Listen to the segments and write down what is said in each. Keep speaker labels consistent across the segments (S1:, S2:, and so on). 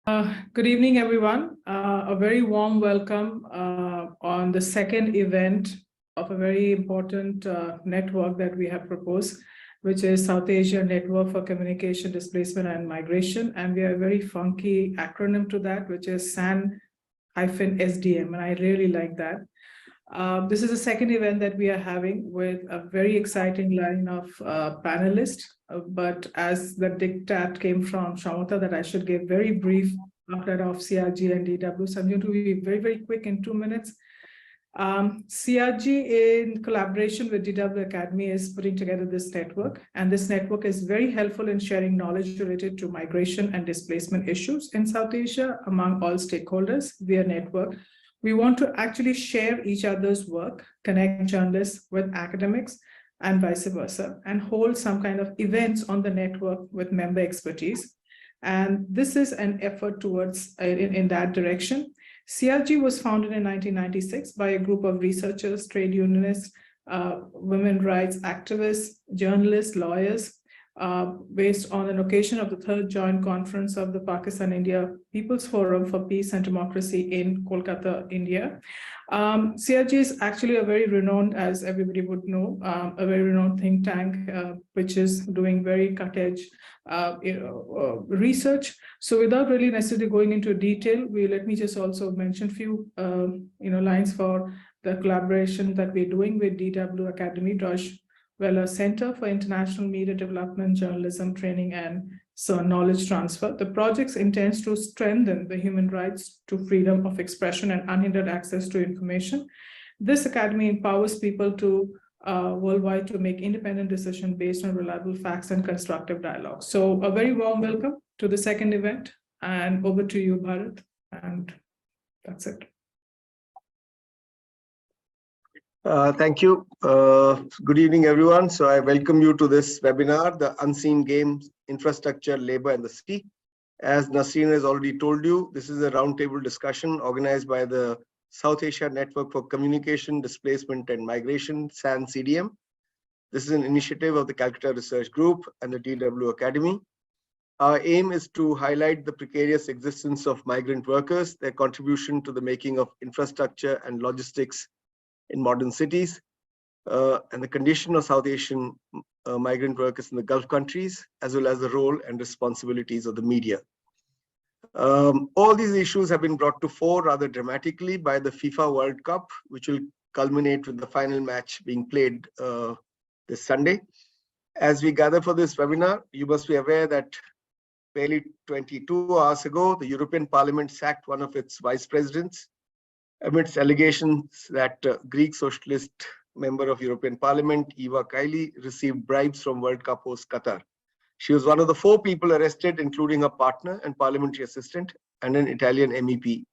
S1: Good evening, everyone. A very warm welcome on the second event of a very important network that we have proposed, which is South Asia Network for Communication, Displacement and Migration. And we have a very funky acronym to that, which is SAN-CDM, and I really like that. This is the second event that we are having with a very exciting line of panelists. But as the diktat came from Shamata that I should give very brief update of CRG and DW, so I'm going to be very, very quick in 2 minutes. CRG, in collaboration with DW Akademie, is putting together this network, and this network is very helpful in sharing knowledge related to migration and displacement issues in South Asia among all stakeholders via network. We want to actually share each other's work, connect journalists with academics, and vice versa, and hold some kind of events on the network with member expertise. And this is an effort towards in that direction. CRG was founded in 1996 by a group of researchers, trade unionists, women's rights activists, journalists, lawyers, based on an occasion of the third joint conference of the Pakistan-India People's Forum for Peace and Democracy in Kolkata, India. CRG is actually a very renowned, as everybody would know, a very renowned think tank, which is doing very cutting-edge research. So without really necessarily going into detail, let me just also mention a few lines for the collaboration that we're doing with DW Akademie, Deutsche Welle Center for International Media Development, Journalism Training, and Knowledge Transfer. The project intends to strengthen the human rights to freedom of expression and unhindered access to information. This academy empowers people to worldwide to make independent decisions based on reliable facts and constructive dialogue. So a very warm welcome to the second event, and over to you, Bharat, and that's it.
S2: Thank you. Good evening, everyone. So I welcome you to this webinar, The Unseen Games, Infrastructure, Labor and the Sea. As Nasreen has already told you, this is a roundtable discussion organized by the South Asia Network for Communication, Displacement and Migration, SAN-CDM. This is an initiative of the Calcutta Research Group and the DW Akademie. Our aim is to highlight the precarious existence of migrant workers, their contribution to the making of infrastructure and logistics in modern cities, and the condition of South Asian migrant workers in the Gulf countries, as well as the role and responsibilities of the media. All these issues have been brought to fore rather dramatically by the FIFA World Cup, which will culminate with the final match being played this Sunday. As we gather for this webinar, you must be aware that barely 22 hours ago, the European Parliament sacked one of its vice presidents, amidst allegations that Greek socialist member of European Parliament, Eva Kaili, received bribes from World Cup host Qatar. She was one of the 4 people arrested, including a partner and parliamentary assistant and an Italian MEP.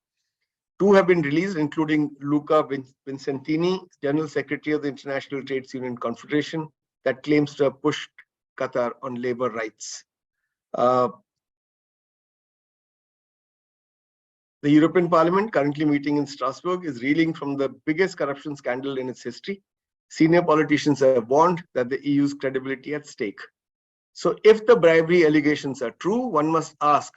S2: 2 have been released, including Luca Vincentini, General Secretary of the International Trade Union Confederation, that claims to have pushed Qatar on labor rights. The European Parliament, currently meeting in Strasbourg, is reeling from the biggest corruption scandal in its history. Senior politicians have warned that the EU's credibility at stake. So if the bribery allegations are true, one must ask,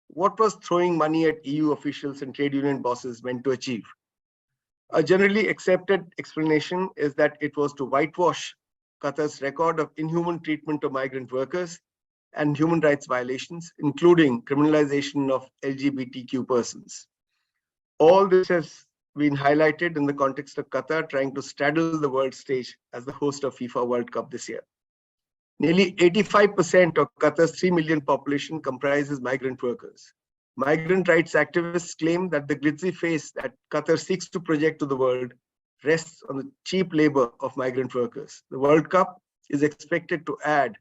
S2: what was throwing money at EU officials and trade union bosses meant to achieve? A generally accepted explanation is that it was to whitewash Qatar's record of inhuman treatment of migrant workers and human rights violations, including criminalisation of LGBTQ persons. All this has been highlighted in the context of Qatar trying to straddle the world stage as the host of FIFA World Cup this year. Nearly 85% of Qatar's 3 million population comprises migrant workers. Migrant rights activists claim that the glitzy face that Qatar seeks to project to the world rests on the cheap labor of migrant workers. The World Cup is expected to add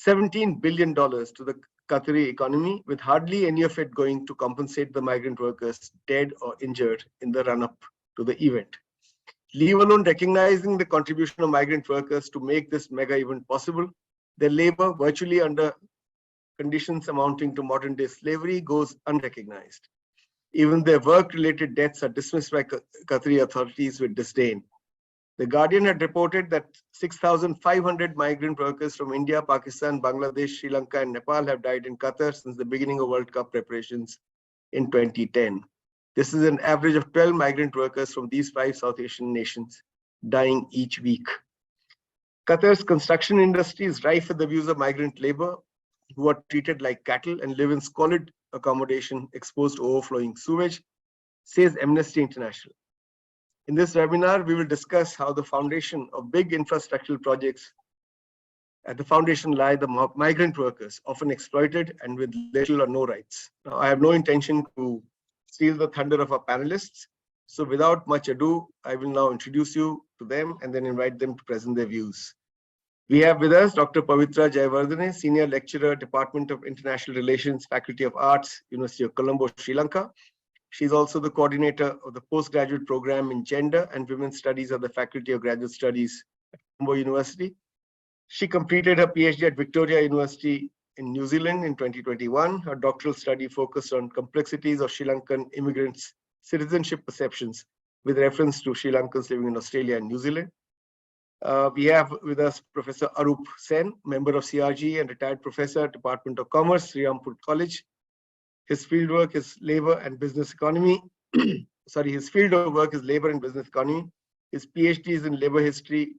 S2: $17 billion to the Qatari economy, with hardly any of it going to compensate the migrant workers dead or injured in the run-up to the event. Leave alone recognizing the contribution of migrant workers to make this mega event possible, their labor, virtually under conditions amounting to modern-day slavery, goes unrecognized. Even their work-related deaths are dismissed by Qatari authorities with disdain. The Guardian had reported that 6,500 migrant workers from India, Pakistan, Bangladesh, Sri Lanka, and Nepal have died in Qatar since the beginning of World Cup preparations in 2010. This is an average of 12 migrant workers from these 5 South Asian nations dying each week. Qatar's construction industry is rife with the views of migrant labor who are treated like cattle and live in squalid accommodation exposed to overflowing sewage, says Amnesty International. In this webinar, we will discuss how the foundation of big infrastructural projects at the foundation lie the migrant workers, often exploited and with little or no rights. Now, I have no intention to steal the thunder of our panelists. So without much ado, I will now introduce you to them and then invite them to present their views. We have with us Dr. Pavitra Jayawardene, Senior Lecturer, Department of International Relations, Faculty of Arts, University of Colombo, Sri Lanka. She's also the coordinator of the postgraduate program in Gender and Women's Studies at the Faculty of Graduate Studies at Colombo University. She completed her PhD at Victoria University in New Zealand in 2021. Her doctoral study focused on complexities of Sri Lankan immigrants' citizenship perceptions with reference to Sri Lankans living in Australia and New Zealand. We have with us Professor Arup Sen, member of CRG and retired professor, Department of Commerce, Sriramapur College. His fieldwork is labor and business economy. His field of work is labor and business economy. His PhD is in labor history,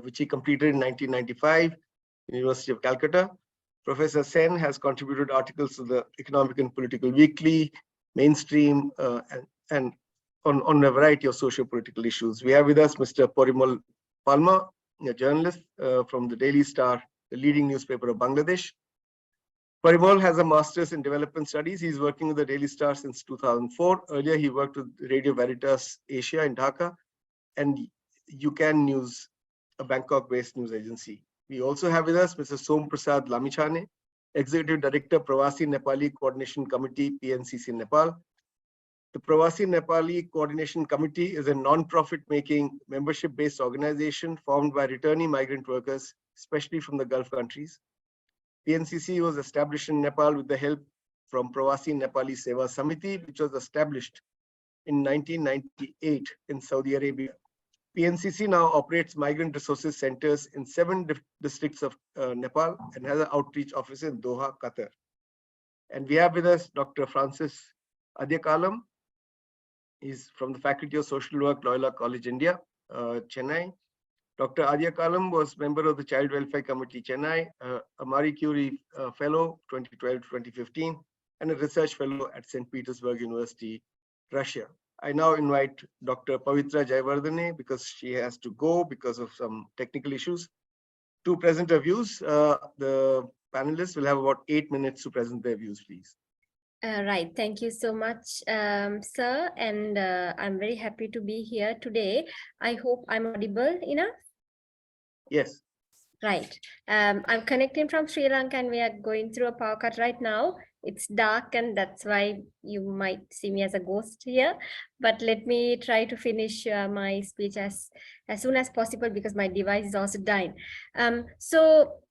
S2: which he completed in 1995, University of Calcutta. Professor Sen has contributed articles to the Economic and Political Weekly, Mainstream, and on a variety of socio-political issues. We have with us Mr. Porimal Palma, a journalist from the Daily Star, the leading newspaper of Bangladesh. Porimal has a master's in development studies. He's working with the Daily Star since 2004. Earlier, he worked with Radio Veritas Asia in Dhaka and UCAN News, a Bangkok-based news agency. We also have with us Mr. Som Prasad Lamichhane, Executive Director, Pravasi Nepali Coordination Committee, PNCC Nepal. The Pravasi Nepali Coordination Committee is a non-profit making membership-based organization formed by returning migrant workers, especially from the Gulf countries. PNCC was established in Nepal with the help from Pravasi Nepali Seva Samiti, which was established in 1998 in Saudi Arabia. PNCC now operates migrant resources centers in 7 districts of Nepal and has an outreach office in Doha, Qatar. And we have with us Dr. Francis Adyakalam. He's from the Faculty of Social Work, Loyola College, India, Chennai. Dr. Adyakalam was member of the Child Welfare Committee, Chennai, a Marie Curie Fellow, 2012-2015, and a Research Fellow at St. Petersburg University, Russia. I now invite Dr. Pavitra Jayawardene, because she has to go because of some technical issues, to present her views. The panelists will have about 8 minutes to present their views, please.
S3: Right. Thank you so much, sir. And I'm very happy to be here today. I hope I'm audible enough.
S2: Yes.
S3: Right. I'm connecting from Sri Lanka and we are going through a power cut right now. It's dark and that's why you might see me as a ghost here. But let me try to finish my speech as soon as possible because my device is also dying. So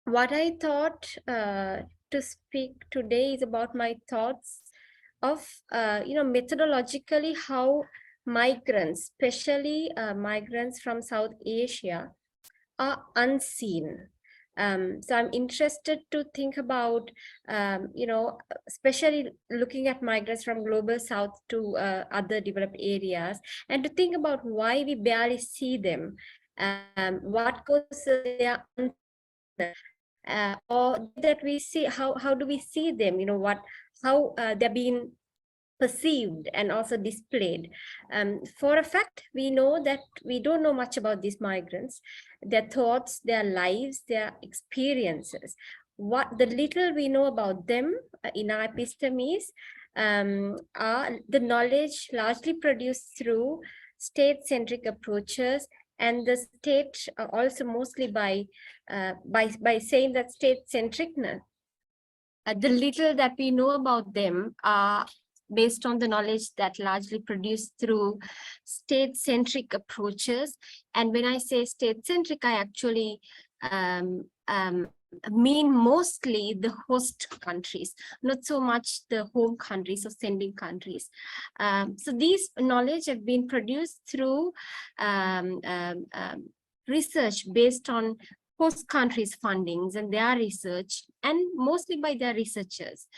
S3: what I thought to speak today is about my thoughts of, methodologically how migrants, especially migrants from South Asia, are unseen. So I'm interested to think about, especially looking at migrants from global South to other developed areas, and to think about why we barely see them, what causes their or that we see, how do we see them, how they're being perceived and also displayed. For a fact, we know that we don't know much about these migrants, their thoughts, their lives, their experiences. What the little we know about them in our epistemes are the knowledge largely produced through state-centric approaches, and the state also mostly by saying that state-centricness. The little that we know about them are based on the knowledge that largely produced through state-centric approaches. And when I say state-centric, I actually mean mostly the host countries, not so much the home countries or sending countries. So these knowledge have been produced through research based on host countries' fundings and their research, and mostly by their researchers.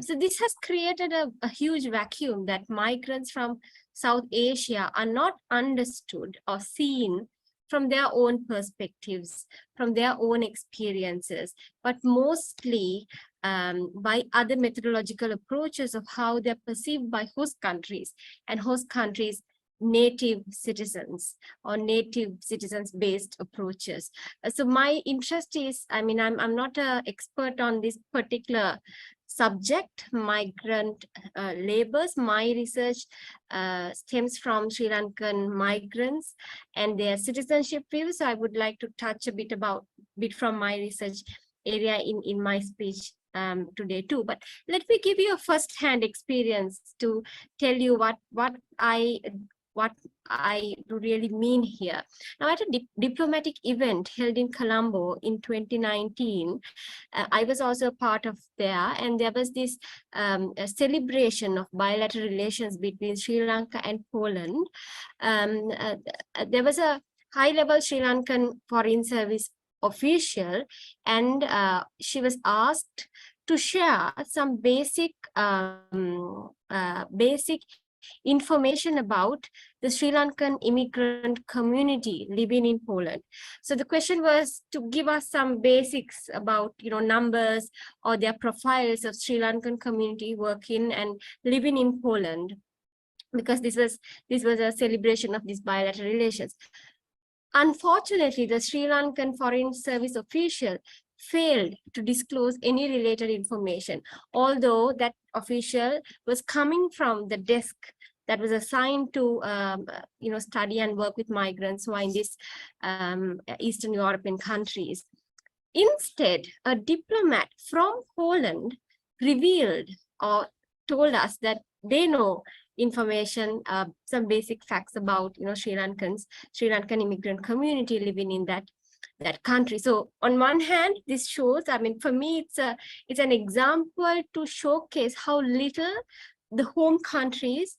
S3: So this has created a huge vacuum that migrants from South Asia are not understood or seen from their own perspectives, from their own experiences, but mostly by other methodological approaches of how they're perceived by host countries and host countries' native citizens or native citizens-based approaches. So my interest is, I mean, I'm not an expert on this particular subject, migrant labors. My research stems from Sri Lankan migrants and their citizenship views. So I would like to touch a bit from my research area in my speech today too. But let me give you a first-hand experience to tell you what I really mean here. Now, at a diplomatic event held in Colombo in 2019, I was also a part of there, and there was this a celebration of bilateral relations between Sri Lanka and Poland. There was a high-level Sri Lankan Foreign Service official, and she was asked to share some basic information about the Sri Lankan immigrant community living in Poland. So the question was to give us some basics about, numbers or their profiles of Sri Lankan community working and living in Poland, because this was a celebration of these bilateral relations. Unfortunately, the Sri Lankan Foreign Service official failed to disclose any related information, although that official was coming from the desk that was assigned to study and work with migrants who are in these Eastern European countries. Instead, a diplomat from Poland revealed or told us that they know information, some basic facts about Sri Lankan immigrant community living in that country. So on one hand, this shows, I mean, for me, it's an example to showcase how little the home countries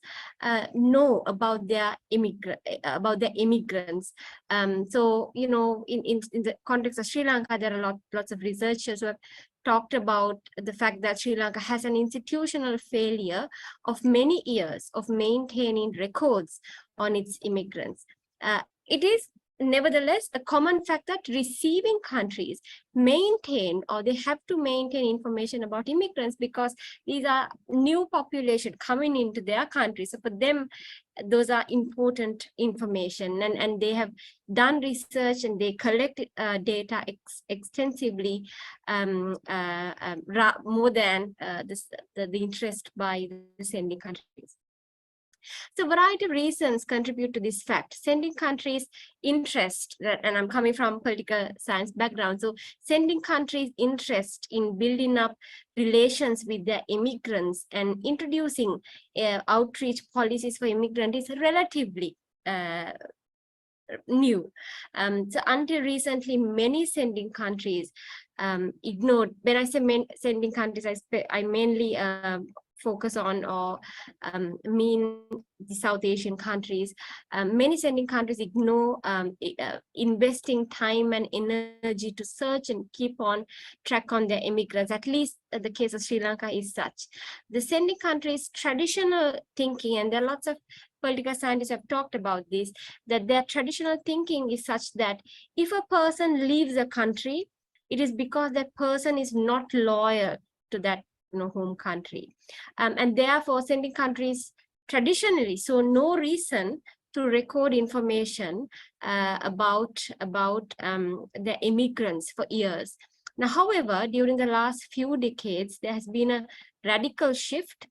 S3: know about their immigrants. So in the context of Sri Lanka, there are lots of researchers who have talked about the fact that Sri Lanka has an institutional failure of many years of maintaining records on its immigrants. It is nevertheless a common fact that receiving countries maintain, or they have to maintain, information about immigrants because these are new population coming into their country. So for them, those are important information, and they have done research and they collect data extensively, more than the interest by the sending countries. So a variety of reasons contribute to this fact. Sending countries' interest, and I'm coming from political science background, so sending countries' interest in building up relations with their immigrants and introducing outreach policies for immigrants is relatively new. So until recently, many sending countries ignored. When I say sending countries, I mainly focus on or mean the South Asian countries. Many sending countries ignore investing time and energy to search and keep on track on their immigrants. At least the case of Sri Lanka is such. The sending countries' traditional thinking, and there are lots of political scientists have talked about this, that their traditional thinking is such that if a person leaves a country, it is because that person is not loyal to that home country, and therefore sending countries traditionally saw no reason to record information about the immigrants for years. Now, however, during the last few decades, there has been a radical shift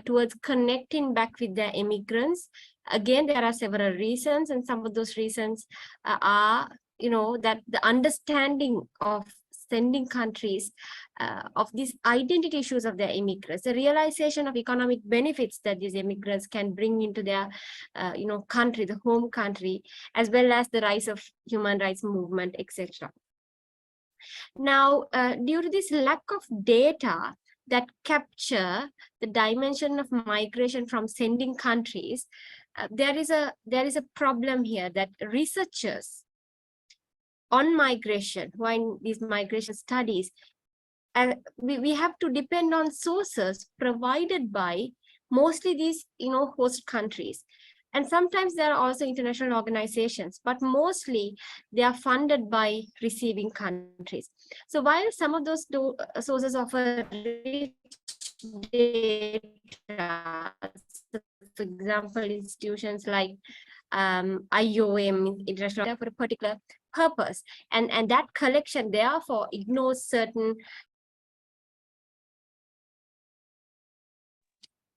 S3: towards connecting back with their immigrants. Again, there are several reasons, and some of those reasons are, that the understanding of sending countries of these identity issues of their immigrants, the realization of economic benefits that these immigrants can bring into their, country, the home country, as well as the rise of human rights movement, etc. Now, due to this lack of data that capture the dimension of migration from sending countries, there is a problem here that researchers on migration, who are in these migration studies, we have to depend on sources provided by mostly these host countries. And sometimes there are also international organizations, but mostly they are funded by receiving countries. So while some of those sources offer rich data, for example, institutions like IOM, international, for a particular purpose, and that collection therefore ignores certain.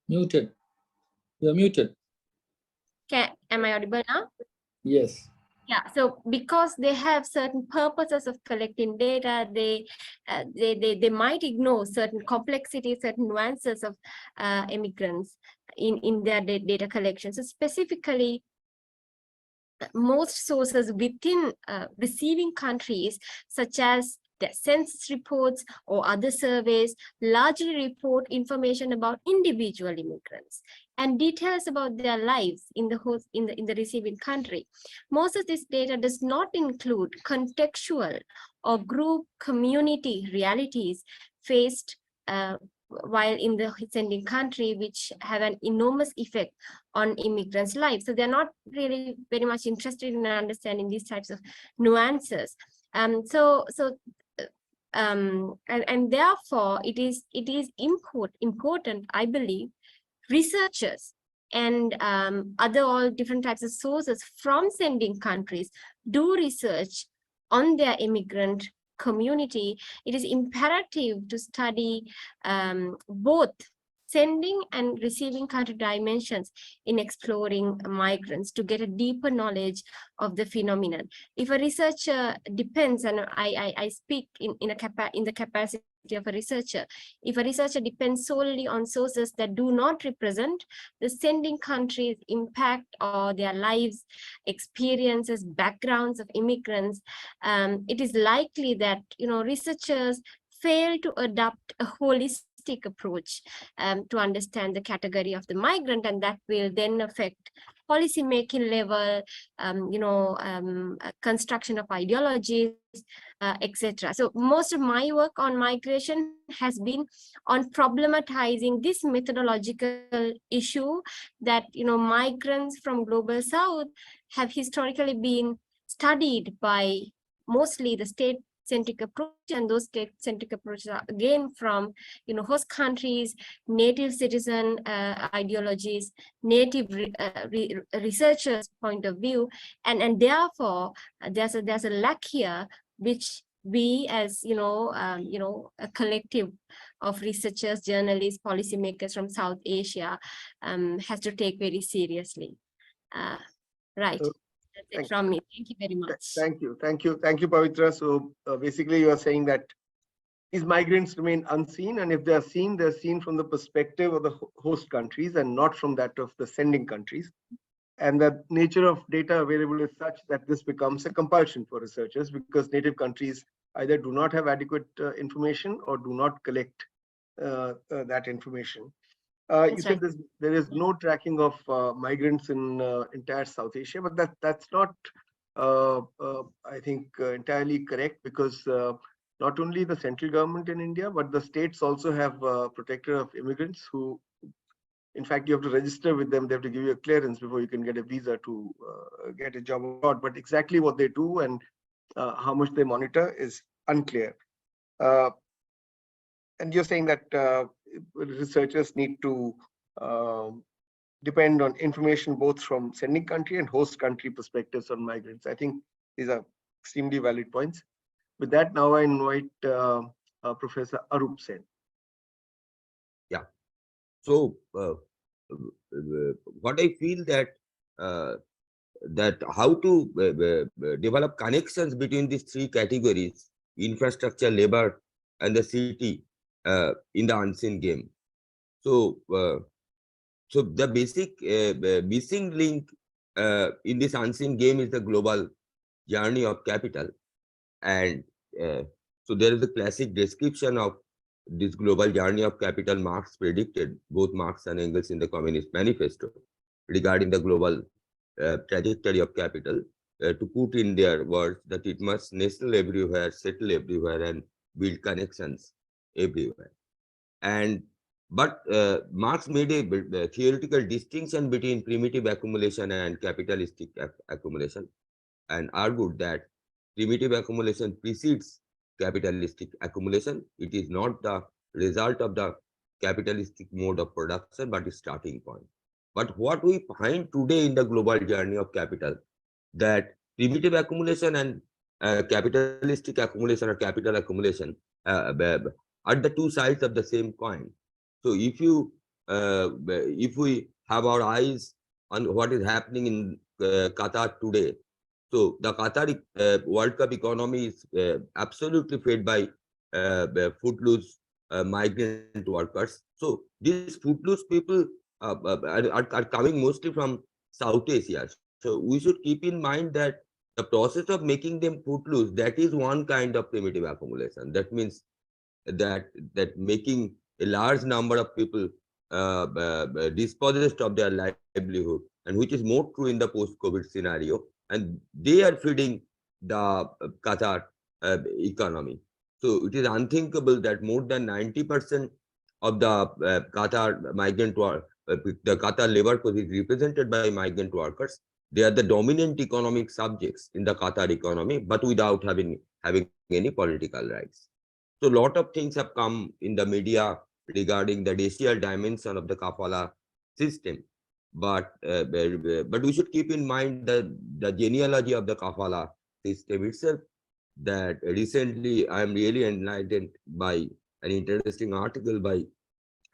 S4: Muted. You're muted.
S3: Am I audible now?
S4: Yes.
S3: Yeah, so because they have certain purposes of collecting data, they might ignore certain complexities, certain nuances of immigrants in their data collection. So specifically, most sources within receiving countries, such as the census reports or other surveys, largely report information about individual immigrants and details about their lives in the receiving country. Most of this data does not include contextual or group community realities faced while in the sending country, which have an enormous effect on immigrants' lives. So they're not really very much interested in understanding these types of nuances. And therefore it is important, I believe, researchers and other all different types of sources from sending countries do research on their immigrant community. It is imperative to study both sending and receiving country dimensions in exploring migrants to get a deeper knowledge of the phenomenon. If a researcher depends, and I speak in the capacity of a researcher, if a researcher depends solely on sources that do not represent the sending country's impact or their lives, experiences, backgrounds of immigrants, it is likely that researchers fail to adopt a holistic approach to understand the category of the migrant, and that will then affect policy making level, construction of ideologies, etc. So most of my work on migration has been on problematizing this methodological issue that migrants from global south have historically been studied by mostly the state-centric approach, and those state-centric approaches are again from host countries, native citizen ideologies, native researchers' point of view, and therefore there's a lack here which we as a collective of researchers, journalists, policymakers from South Asia has to take very seriously. Right. That's it from me. Thank you very much.
S2: Thank you, Pavitra. So basically, you are saying that these migrants remain unseen, and if they are seen, they're seen from the perspective of the host countries and not from that of the sending countries. And the nature of data available is such that this becomes a compulsion for researchers, because native countries either do not have adequate information or do not collect that information. You said there is no tracking of migrants in entire South Asia, but that's not, I think, entirely correct, because not only the central government in India, but the states also have protector of immigrants who, in fact, you have to register with them. They have to give you a clearance before you can get a visa to get a job abroad. But exactly what they do and how much they monitor is unclear. And you're saying that researchers need to depend on information both from sending country and host country perspectives on migrants. I think these are extremely valid points. With that, now I invite Professor Arup Sen.
S5: Yeah. So what I feel that how to develop connections between these three categories: infrastructure, labor, and the city in the unseen game. So so the basic missing link in this unseen game is the global journey of capital, and So there is a classic description of this global journey of capital Marx predicted, both Marx and Engels in the Communist Manifesto, regarding the global trajectory of capital, to put in their words that it must nestle everywhere, settle everywhere, and build connections everywhere. But Marx made a theoretical distinction between primitive accumulation and capitalistic accumulation, and argued that primitive accumulation precedes capitalistic accumulation. It is not the result of the capitalistic mode of production, but a starting point. But what we find today in the global journey of capital, that primitive accumulation and capitalistic accumulation or capital accumulation are the two sides of the same coin. So if we have our eyes on what is happening in Qatar today, so the Qatar World Cup economy is absolutely fed by footloose migrant workers. So these footloose people are coming mostly from South Asia. So we should keep in mind that the process of making them footloose, that is one kind of primitive accumulation. That means that making a large number of people dispossessed of their livelihood, and which is more true in the post-COVID scenario, and they are feeding the Qatar economy. So it is unthinkable that more than 90% of the Qatar migrant the Qatar labor force is represented by migrant workers. They are the dominant economic subjects in the Qatar economy, but without having any political rights. So a lot of things have come in the media regarding the racial dimension of the kafala system, but we should keep in mind the genealogy of the kafala system itself. That recently I am really enlightened by an interesting article by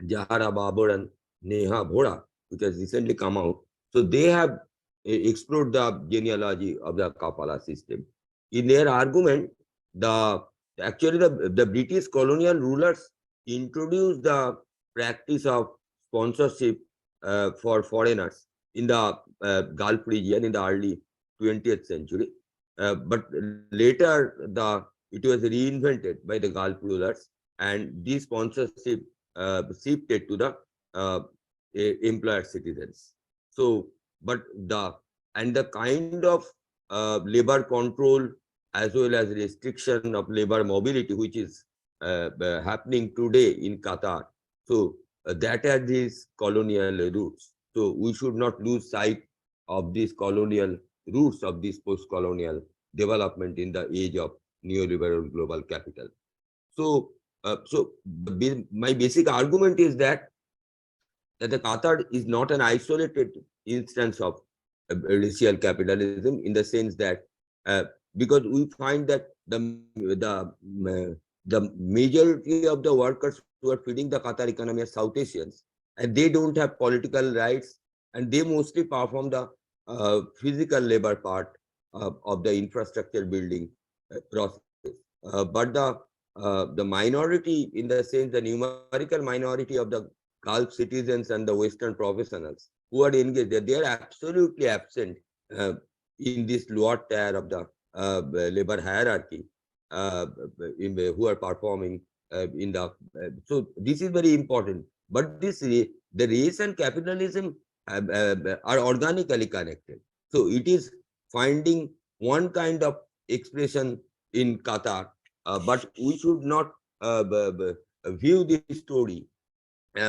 S5: Jahara Babur and Neha Bhora, which has recently come out. So they have explored the genealogy of the kafala system. In their argument, actually the British colonial rulers introduced the practice of sponsorship for foreigners in the Gulf region in the early 20th century. But later it was reinvented by the Gulf rulers, and this sponsorship shifted to the employer citizens. So, but the kind of labor control as well as restriction of labor mobility, which is happening today in Qatar. So that has these colonial roots. So we should not lose sight of these colonial roots of this post-colonial development in the age of neoliberal global capital. So, my basic argument is that the Qatar is not an isolated instance of racial capitalism, in the sense that because we find that the majority of the workers who are feeding the Qatar economy are South Asians, and they don't have political rights, and they mostly perform the physical labor part of the infrastructure building process. But the minority, in the sense the numerical minority of the Gulf citizens and the Western professionals who are engaged, they are absolutely absent in this lower tier of the labor hierarchy, who are performing in the. So this is very important. But the race and capitalism are organically connected. So it is finding one kind of expression in Qatar, but we should not view this story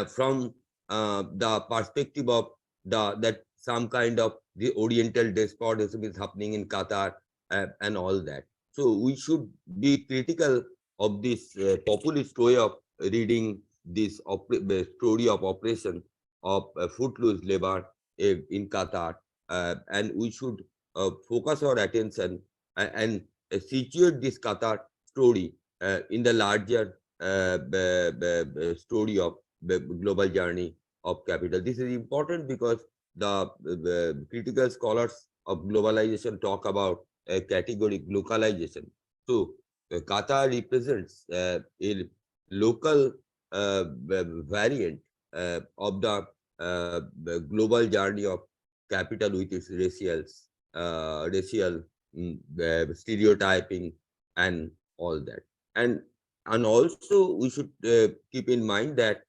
S5: from the perspective of that some kind of the Oriental despotism is happening in Qatar and all that. So we should be critical of this populist way of reading this story of oppression of footloose labor in Qatar, and we should focus our attention and situate this Qatar story in the larger story of the global journey of capital. This is important because the critical scholars of globalization talk about a category localization. So Qatar represents a local variant of the global journey of capital with its racial stereotyping and all that. and also we should keep in mind that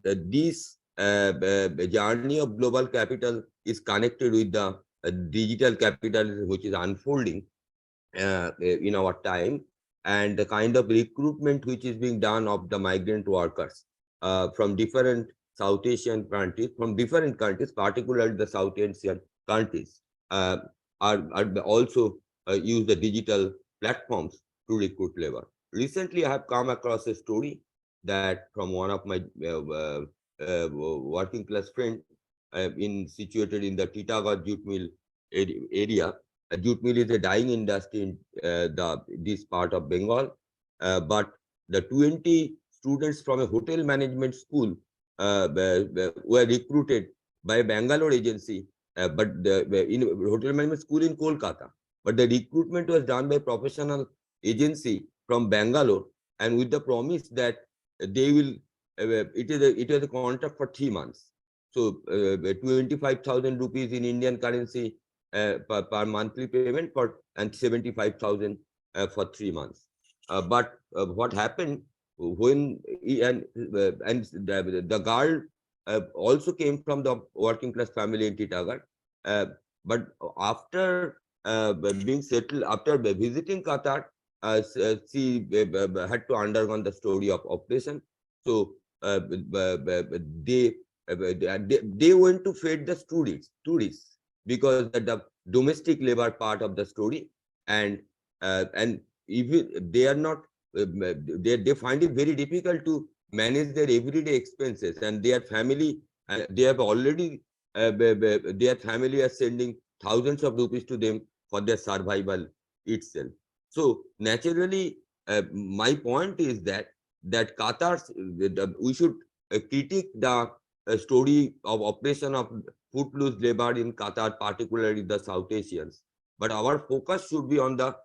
S5: this journey of global capital is connected with the digital capitalism, which is unfolding in our time, and the kind of recruitment which is being done of the migrant workers from different South Asian countries, particularly the South Asian countries, are also use the digital platforms to recruit labor. Recently, I have come across a story that from one of my working class friend situated in the Titagarh jute mill area. Jute mill is a dying industry in this part of Bengal, but the 20 students from a hotel management school were recruited by a Bangalore agency, but in hotel management school in Kolkata. But the recruitment was done by professional agency from Bangalore, and with the promise that they will. It was a contract for 3 months. So 25,000 rupees in Indian currency per monthly payment and 75,000 for 3 months. But what happened when the girl also came from the working class family in Titagarh, but after being settled, after visiting Qatar, she had to undergo the story of oppression. So they went to feed the tourists, because the domestic labor part of the story, and if they are not, they find it very difficult to manage their everyday expenses, and their family, they have already their family are sending thousands of rupees to them for their survival itself. So naturally, my point is that Qatar, we should critique the story of oppression of footloose labor in Qatar, particularly the South Asians. But our focus should be on the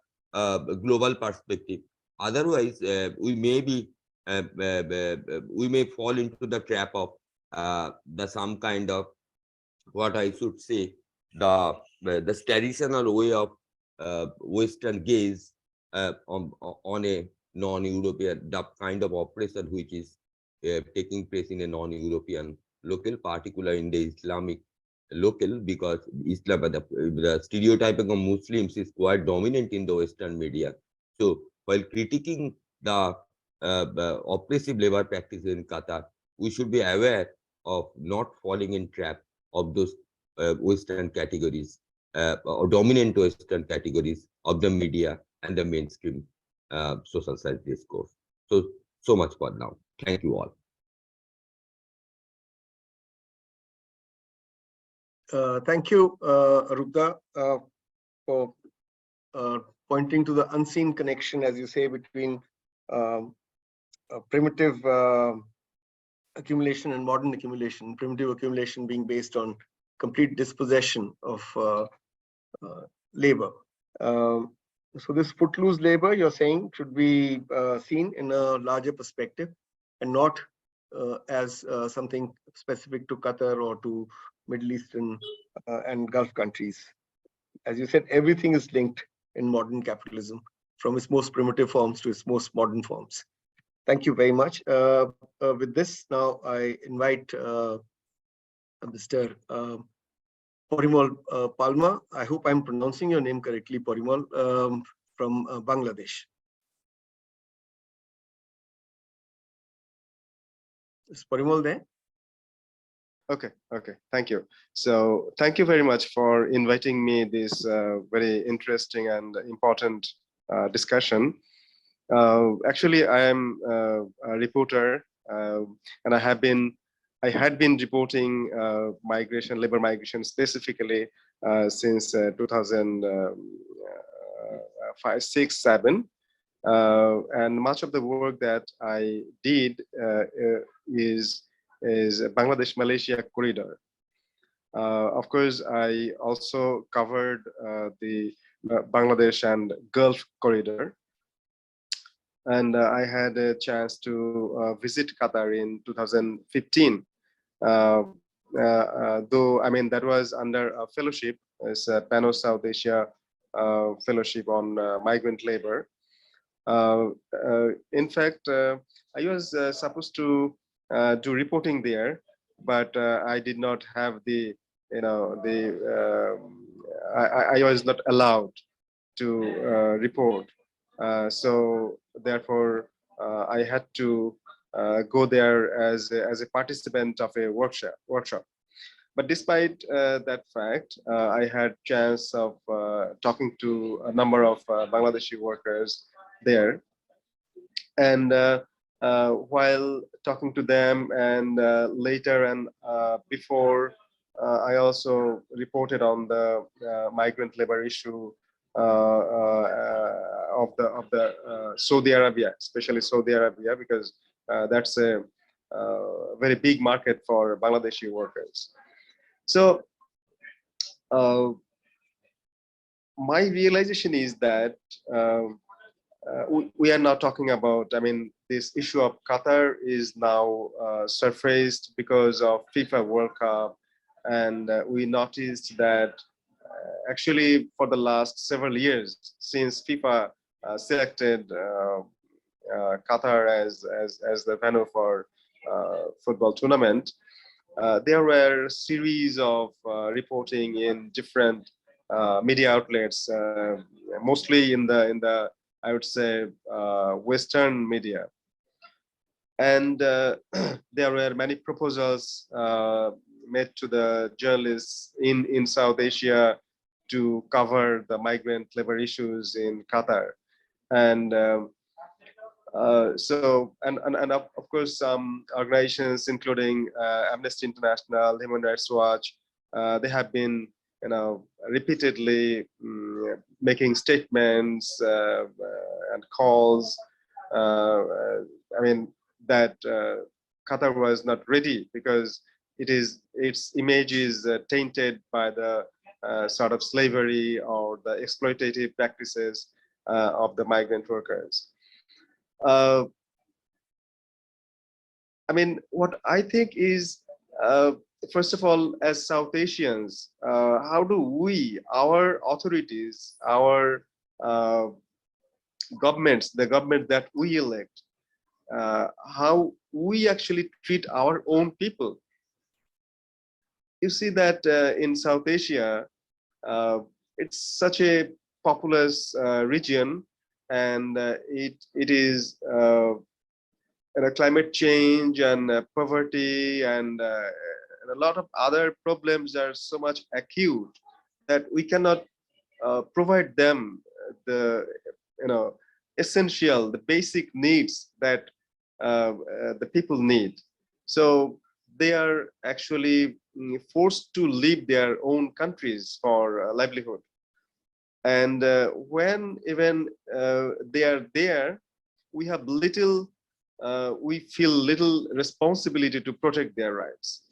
S5: global perspective. Otherwise, we may fall into the trap of some kind of, what I should say, the traditional way of Western gaze on a non-European, the kind of oppression which is taking place in a non-European local, particularly in the Islamic local, because Islam, the stereotyping of Muslims is quite dominant in the Western media. So while critiquing the oppressive labor practices in Qatar, we should be aware of not falling in trap of those Western categories or dominant Western categories of the media and the mainstream social science discourse. So much for now. Thank you all.
S2: Thank you, Arupda, for pointing to the unseen connection, as you say, between primitive accumulation and modern accumulation. Primitive accumulation being based on complete dispossession of labor. So this footloose labor, you're saying, should be seen in a larger perspective and not as something specific to Qatar or to Middle Eastern and Gulf countries. As you said, everything is linked in modern capitalism, from its most primitive forms to its most modern forms. Thank you very much. With this, now I invite Mr. Porimol Palma. I hope I'm pronouncing your name correctly, Porimol, from Bangladesh. Is Porimol there?
S6: Okay. Thank you. So thank you very much for inviting me this very interesting and important discussion. Actually, I am a reporter, and I had been reporting labor migration specifically since 2005, 6, 7. And much of the work that I did is Bangladesh-Malaysia corridor. Of course, I also covered the Bangladesh and Gulf corridor. And I had a chance to visit Qatar in 2015. Though, I mean, that was under a fellowship, it's a Pan-South Asia fellowship on migrant labor. In fact, I was supposed to do reporting there, but I did not have the, I was not allowed to report. So therefore, I had to go there as a participant of a workshop. But despite that fact, I had chance of talking to a number of Bangladeshi workers there. And while talking to them, and later and before, I also reported on the migrant labor issue of the Saudi Arabia, especially Saudi Arabia, because that's a very big market for Bangladeshi workers. So my realization is that we are now talking about, I mean, this issue of Qatar is now surfaced because of FIFA World Cup. And we noticed that actually for the last several years, since FIFA selected Qatar as the venue for football tournament, there were a series of reporting in different media outlets, mostly in the I would say Western media, and there were many proposals made to the journalists in South Asia to cover the migrant labor issues in Qatar, and so of course some organizations including Amnesty International, Human Rights Watch, they have been repeatedly making statements and calls. I mean that Qatar was not ready because its image is tainted by the sort of slavery or the exploitative practices of the migrant workers. I mean, what I think is, first of all, as South Asians, how do we, our authorities, our governments, the government that we elect, how we actually treat our own people? You see that in South Asia, it's such a populous region, and it is climate change and poverty and a lot of other problems are so much acute that we cannot provide them the essential, the basic needs that the people need. So they are actually forced to leave their own countries for livelihood. And when even they are there, we have we feel little responsibility to protect their rights.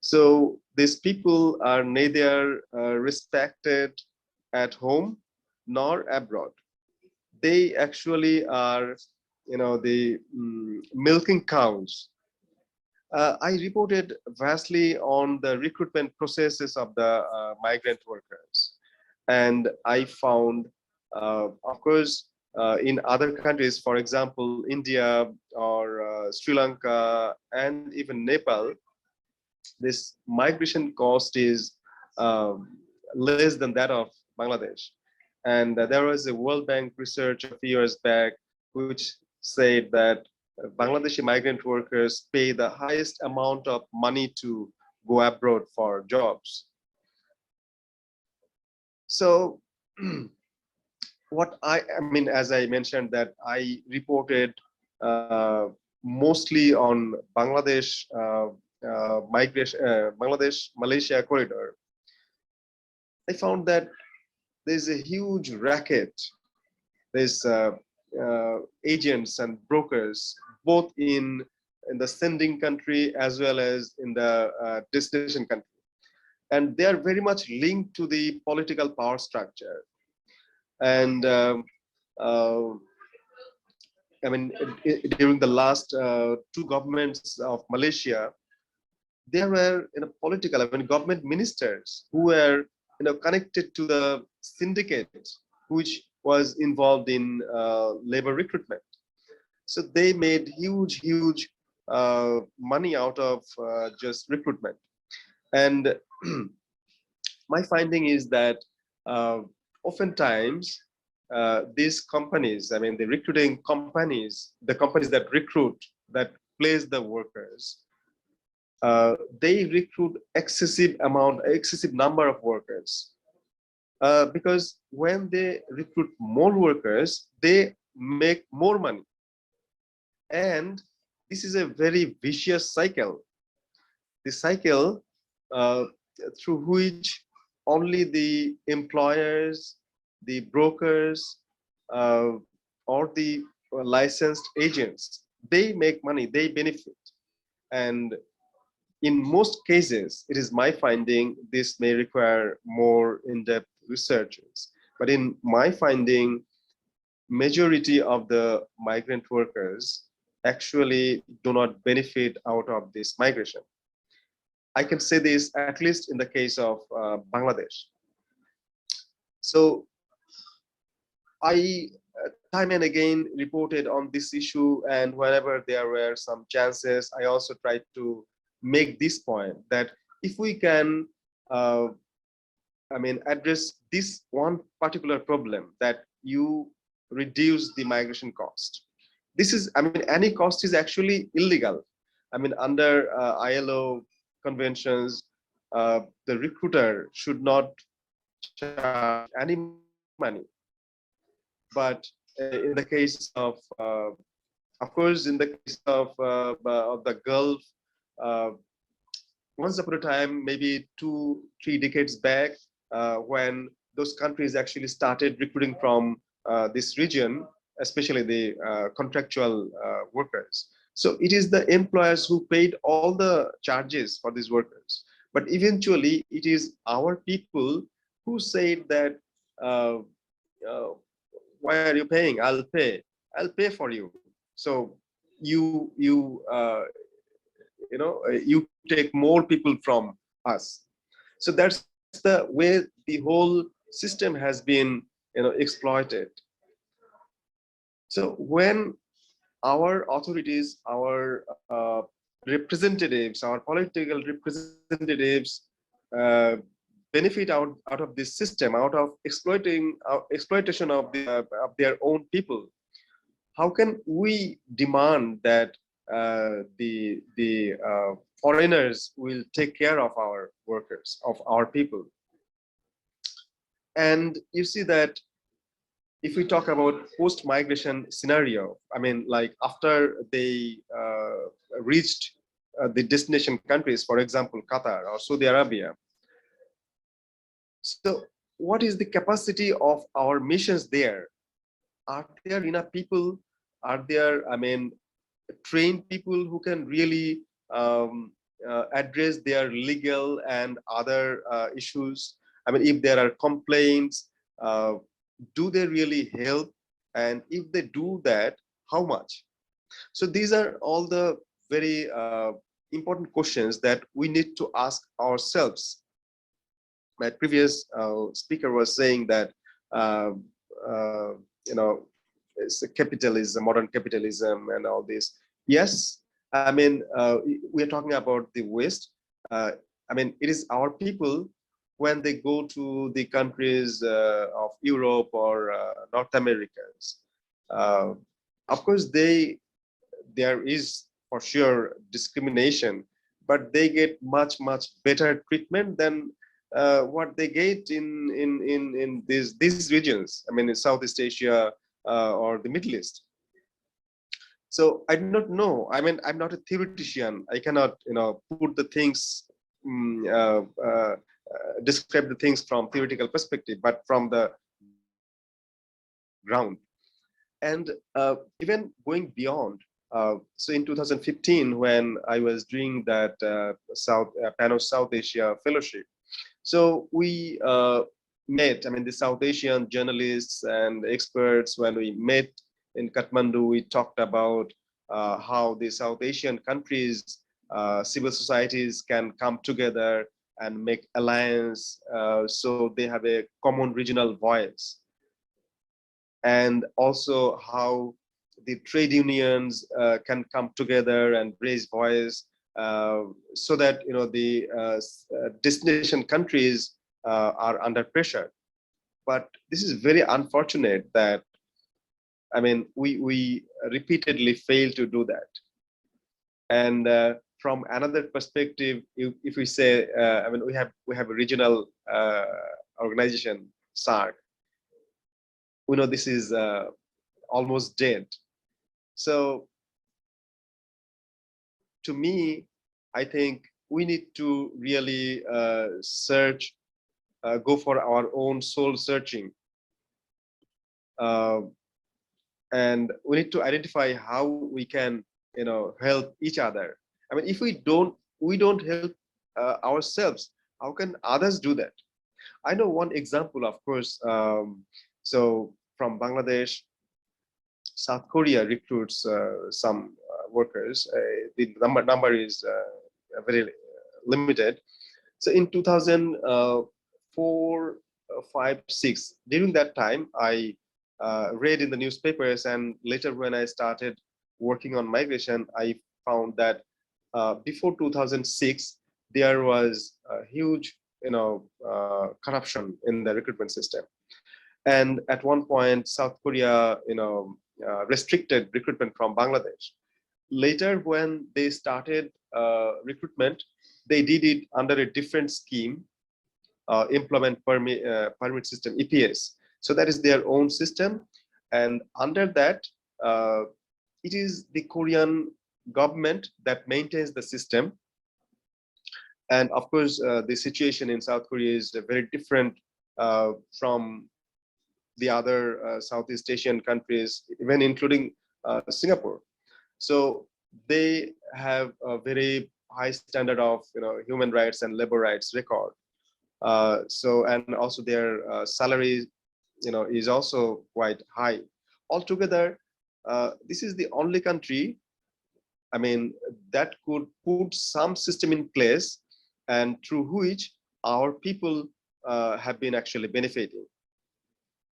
S6: So these people are neither respected at home nor abroad. They actually are, the milking cows. I reported vastly on the recruitment processes of the migrant workers. And I found, of course, in other countries, for example, India or Sri Lanka and even Nepal, this migration cost is less than that of Bangladesh. And there was a World Bank research a few years back which said that Bangladeshi migrant workers pay the highest amount of money to go abroad for jobs. So what I mean, as I mentioned, that I reported mostly on Bangladesh migration, Bangladesh-Malaysia corridor. I found that there's a huge racket. There's agents and brokers, both in the sending country as well as in the destination country. And they are very much linked to the political power structure. And I mean, during the last two governments of Malaysia, there were political, I mean, government ministers who were connected to the syndicate, which was involved in labor recruitment. So they made huge money out of just recruitment. And my finding is that oftentimes these companies, I mean, the recruiting companies, the companies that recruit, that place the workers, they recruit excessive number of workers. Because when they recruit more workers, they make more money. And this is a very vicious cycle. The cycle through which only the employers, the brokers, or the licensed agents, they make money, they benefit. And in most cases, it is my finding, this may require more in-depth researches. But in my finding, majority of the migrant workers actually do not benefit out of this migration. I can say this at least in the case of Bangladesh. So I time and again reported on this issue, and whenever there were some chances, I also tried to make this point that if we can address this one particular problem, that you reduce the migration cost. This is, any cost is actually illegal. Under ILO conventions, the recruiter should not charge any money. But in the case of course, in the case of the Gulf, once upon a time, maybe 2-3 decades back, when those countries actually started recruiting from this region, especially the contractual workers. So it is the employers who paid all the charges for these workers. But eventually, it is our people who said that, why are you paying? I'll pay for you. So you take more people from us. So that's the way the whole system has been exploited. So when our authorities, our representatives, our political representatives benefit out of this system, out of exploitation of their own people, how can we demand that the foreigners will take care of our workers, of our people? And you see that if we talk about post-migration scenario, like after they reached the destination countries, for example, Qatar or Saudi Arabia. So what is the capacity of our missions there? Are there enough people? Are there, trained people who can really address their legal and other issues? If there are complaints, do they really help? And if they do that, how much? So these are all the very important questions that we need to ask ourselves. My previous speaker was saying that it's a capitalism, modern capitalism, and all this. Yes, we are talking about the West. It is our people, when they go to the countries of Europe or North Americas. Of course, there is for sure discrimination, but they get much better treatment than what they get in these regions. In Southeast Asia or the Middle East. So I do not know. I'm not a theoretician. I cannot, put the things, describe the things from theoretical perspective, but from the ground. And even going beyond. So in 2015, when I was doing that PANO South Asia Fellowship, so we met, the South Asian journalists and experts, when we met in Kathmandu, we talked about how the South Asian countries, civil societies can come together and make alliance, so they have a common regional voice. and also how the trade unions can come together and raise voice so that the destination countries are under pressure. But this is very unfortunate that, I mean, we repeatedly fail to do that. And from another perspective, if we say, I mean, we have a regional organization, SARC. We know this is almost dead. So to me, I think we need to really search, go for our own soul searching. And we need to identify how we can, help each other. I mean, if we don't help ourselves, how can others do that? I know one example, of course. So from Bangladesh, South Korea recruits some workers. The number is very limited. So in 2004, 5, 6, during that time, I read in the newspapers, and later when I started working on migration, I found that before 2006, there was a huge, corruption in the recruitment system. And at one point, South Korea, restricted recruitment from Bangladesh. Later, when they started recruitment, they did it under a different scheme, employment permit system, EPS. So that is their own system. And under that, it is the Korean government that maintains the system. And of course, the situation in South Korea is very different from the other Southeast Asian countries, even including Singapore. So they have a very high standard of human rights and labor rights record. And also their salary is also quite high. Altogether, this is the only country, I mean, that could put some system in place and through which our people have been actually benefiting.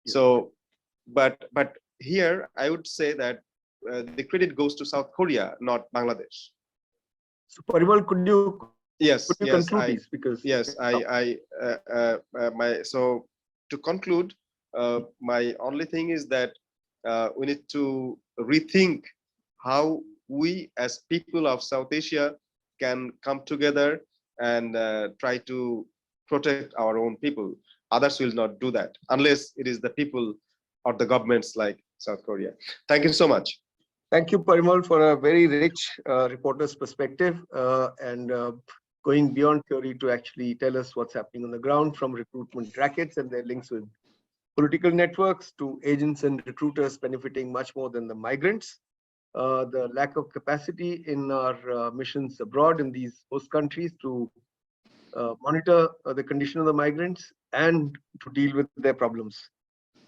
S6: So, but here I would say that the credit goes to South Korea, not Bangladesh.
S2: So Parimal, could you conclude this? Because
S6: so to conclude, my only thing is that we need to rethink how we as people of South Asia can come together and try to protect our own people. Others will not do that unless it is the people or the governments like South Korea. Thank you so much.
S2: Thank you, Parimal, for a very rich reporter's perspective and going beyond theory to actually tell us what's happening on the ground, from recruitment rackets and their links with political networks to agents and recruiters benefiting much more than the migrants. The lack of capacity in our missions abroad in these host countries to monitor the condition of the migrants and to deal with their problems.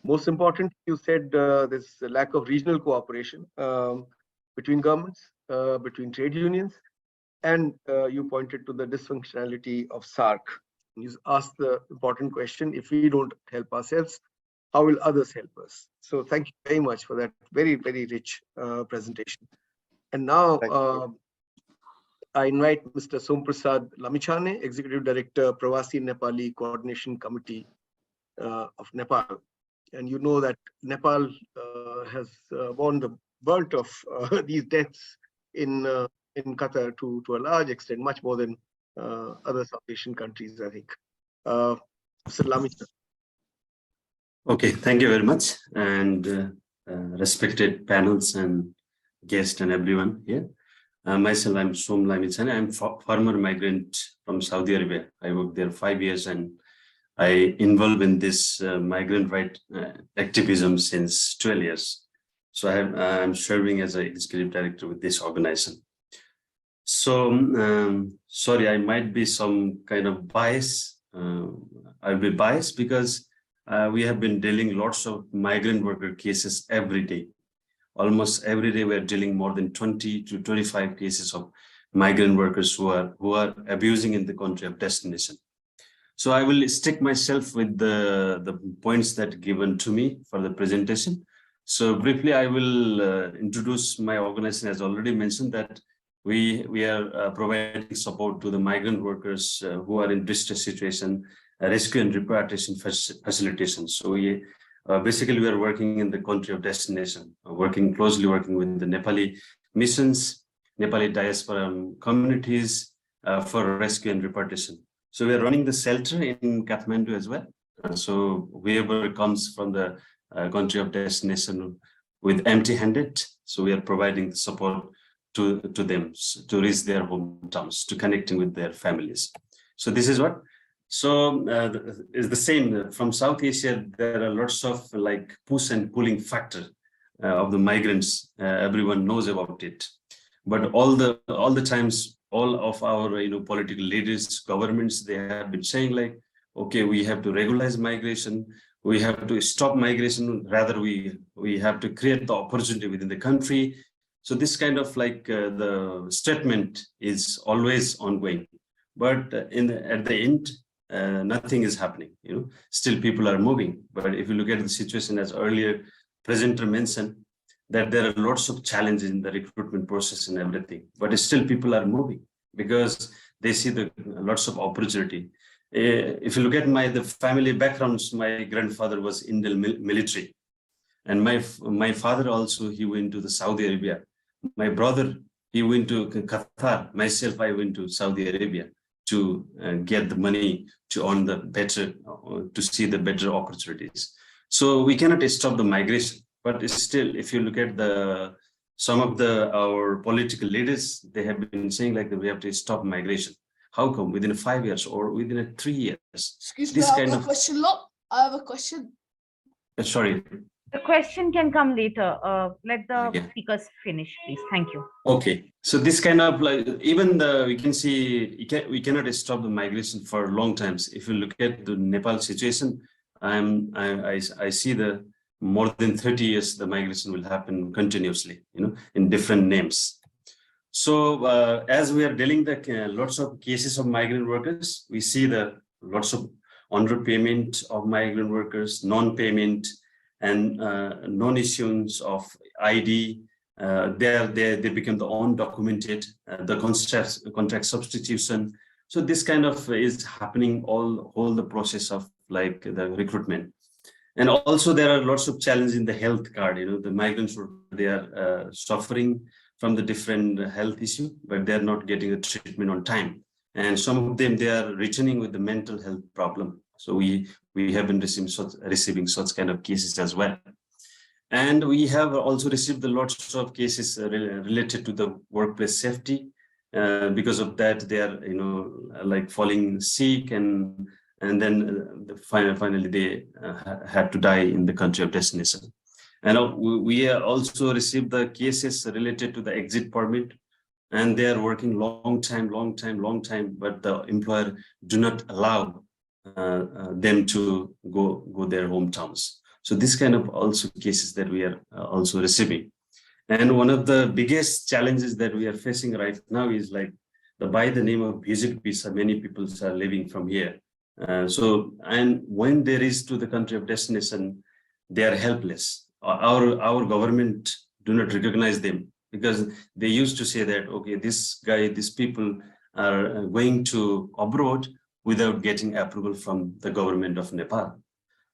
S2: Most important, you said there's a lack of regional cooperation between governments, between trade unions, and you pointed to the dysfunctionality of SARC. You asked the important question: if we don't help ourselves, how will others help us? So thank you very much for that very, very rich presentation. And now I invite Mr. Somprasad Lamichhane, Executive Director, Pravasi Nepali Coordination Committee of Nepal. And you know that Nepal has borne the brunt of these deaths in Qatar to a large extent, much more than other South Asian countries, I think. Mr. Lamichhane.
S7: Okay, thank you very much, and respected panels and guests and everyone here. Myself, I'm Som Lamichhane. I'm former migrant from Saudi Arabia. I worked there 5 years, and I involved in this migrant right activism since 12 years. So I'm serving as an executive director with this organization. So sorry, I might be some kind of bias. I'll be biased because we have been dealing lots of migrant worker cases every day. Almost every day, we're dealing more than 20 to 25 cases of migrant workers who are abusing in the country of destination. So I will stick myself with the points that given to me for the presentation. So briefly, I will introduce my organization. As already mentioned, that we are providing support to the migrant workers who are in distress situation, rescue and repatriation facilitation. So we basically we are working in the country of destination, working closely with the Nepali missions, Nepali diaspora communities for rescue and repatriation. So we are running the shelter in Kathmandu as well. So whoever comes from the country of destination with empty-handed, so we are providing the support to them to reach their hometowns, to connecting with their families. So this is what. So is the same from South Asia. There are lots of like push and pulling factor of the migrants. Everyone knows about it, but all the times, all of our political leaders, governments, they have been saying like, okay, we have to regularize migration. We have to stop migration. Rather, we have to create the opportunity within the country. So this kind of like the statement is always ongoing, but at the end, nothing is happening. Still people are moving. But if you look at the situation, as earlier presenter mentioned, that there are lots of challenges in the recruitment process and everything, but still people are moving because they see the lots of opportunity. If you look at the family backgrounds, my grandfather was in the military, and my father also, he went to the Saudi Arabia. My brother, he went to Qatar. Myself, I went to Saudi Arabia to get the money to earn the better, to see the better opportunities. So we cannot stop the migration, but still, if you look at some of our political leaders, they have been saying like that we have to stop migration. How come within 5 years or within 3 years?
S8: Excuse me, I have a question. Look, I have a question.
S7: Sorry.
S9: The question can come later. Let the speakers finish, please. Thank you.
S7: Okay. So this kind of like, even we can see we cannot stop the migration for long times. If you look at the Nepal situation, I see the more than 30 years the migration will happen continuously, in different names. So as we are dealing with lots of cases of migrant workers, we see the lots of underpayment of migrant workers, non-payment, and non-issuance of ID. They become the undocumented, the contract substitution. So this kind of is happening all the process of like the recruitment. And also there are lots of challenges in the health card. The migrants, they are suffering from the different health issue, but they're not getting the treatment on time. And some of them, they are returning with the mental health problem. So we have been receiving such kind of cases as well. And we have also received lots of cases related to the workplace safety. Because of that, they are, like falling sick, and then finally they had to die in the country of destination. And we also received the cases related to the exit permit, and they are working long time, but the employer do not allow them to go their hometowns. So this kind of also cases that we are also receiving. And one of the biggest challenges that we are facing right now is like by the name of visit visa, many people are living from here. And when they reach to the country of destination, they are helpless. Our government do not recognize them, because they used to say that, okay, these people are going to abroad without getting approval from the government of Nepal.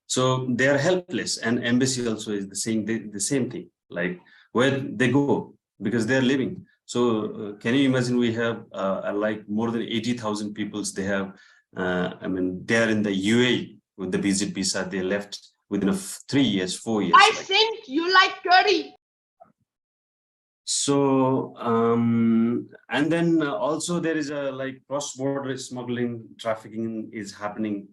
S7: So they are helpless, and embassy also is the same thing, like where they go, because they are living. So can you imagine, we have like more than 80,000 people, they have, they are in the UAE with the visit visa, they left within 3 years, 4 years.
S8: I think you like curry.
S7: So, and then also there is a like cross-border smuggling, trafficking is happening.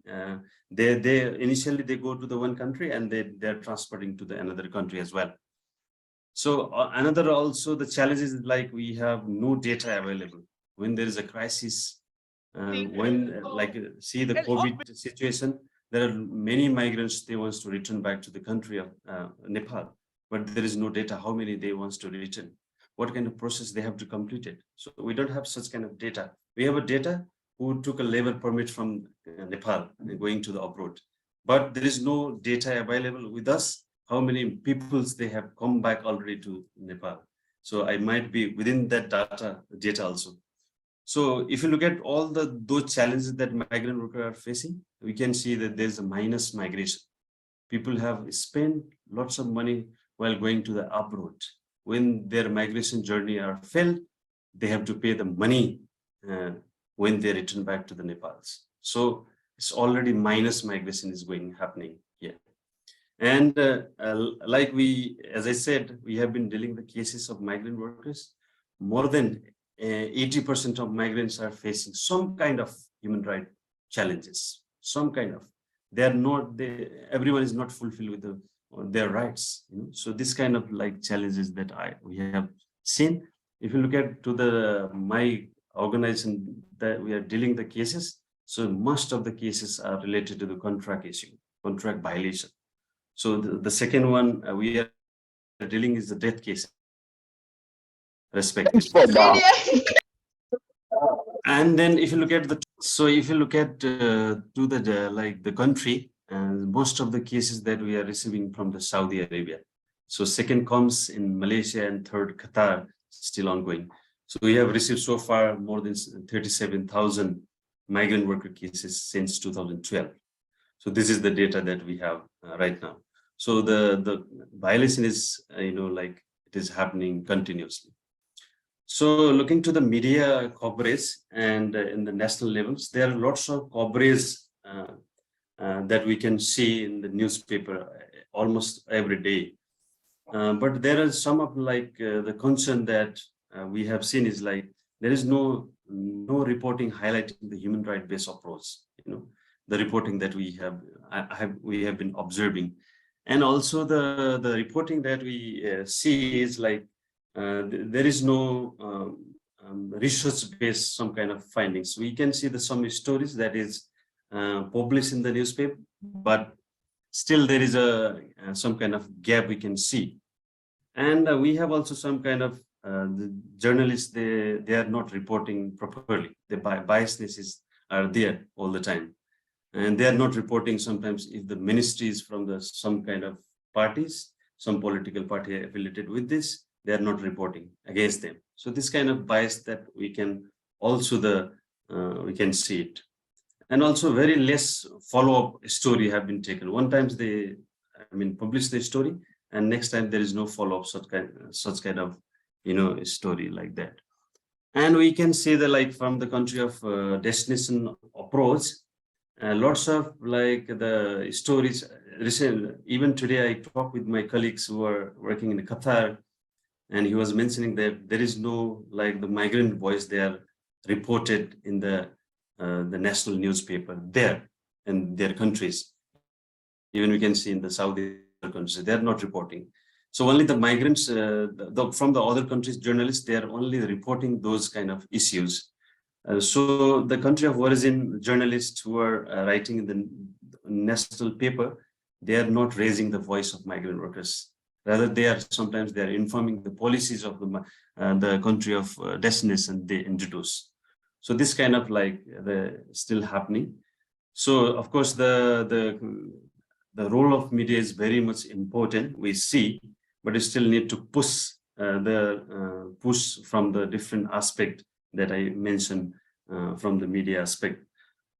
S7: They initially they go to the one country and they're transporting to the another country as well. So another also the challenge is like we have no data available when there is a crisis. When like see the COVID situation, there are many migrants, they want to return back to the country of Nepal, but there is no data how many they want to return, what kind of process they have to complete it. So we don't have such kind of data. We have a data who took a labor permit from Nepal and going to the abroad, but there is no data available with us how many peoples they have come back already to Nepal. So I might be within that data also. So if you look at all those challenges that migrant workers are facing, we can see that there's a minus migration. People have spent lots of money while going to the abroad. When their migration journey are failed, they have to pay the money when they return back to the Nepals. So it's already minus migration is happening here. And like as I said, we have been dealing the cases of migrant workers. More than 80% of migrants are facing some kind of human rights challenges, some kind of. Everyone is not fulfilled with their rights. So this kind of like challenges that we have seen. If you look at my organization that we are dealing the cases, so most of the cases are related to the contract issue, contract violation. So the second one we are dealing is the death case, respectively. And then if you look at the country, most of the cases that we are receiving from the Saudi Arabia. So second comes in Malaysia and third Qatar, still ongoing. So we have received so far more than 37,000 migrant worker cases since 2012. So this is the data that we have right now. So the violation is, it is happening continuously. So looking to the media coverage and in the national levels, there are lots of coverage that we can see in the newspaper almost every day. But there are some of the concern that we have seen is there is no reporting highlighting the human rights based approach. The reporting that we have been observing, and also the reporting that we see is there is no research-based some kind of findings. We can see some stories that is published in the newspaper, but still there is some kind of gap we can see. And we have also some kind of the journalists, they are not reporting properly. The biasnesses are there all the time. And they are not reporting sometimes if the ministry is from some kind of parties, some political party affiliated with this, they are not reporting against them. So this kind of bias that we can also we can see it. And also very less follow-up story have been taken. One time they publish the story, and next time there is no follow-up such kind of story like that. And we can see that from the country of destination approach, lots of the stories. Even today I talked with my colleagues who are working in Qatar, and he was mentioning that there is no the migrant voice they are reported in the national newspaper there in their countries. Even we can see in the Saudi countries, they are not reporting. So only the migrants from the other countries, journalists, they are only reporting those kind of issues. So the country of origin journalists who are writing in the national paper, they are not raising the voice of migrant workers. Rather, sometimes they are informing the policies of the country of destination they introduce. So this kind of still happening. So of course the role of media is very much important, we see, but we still need to push push from the different aspect that I mentioned from the media aspect.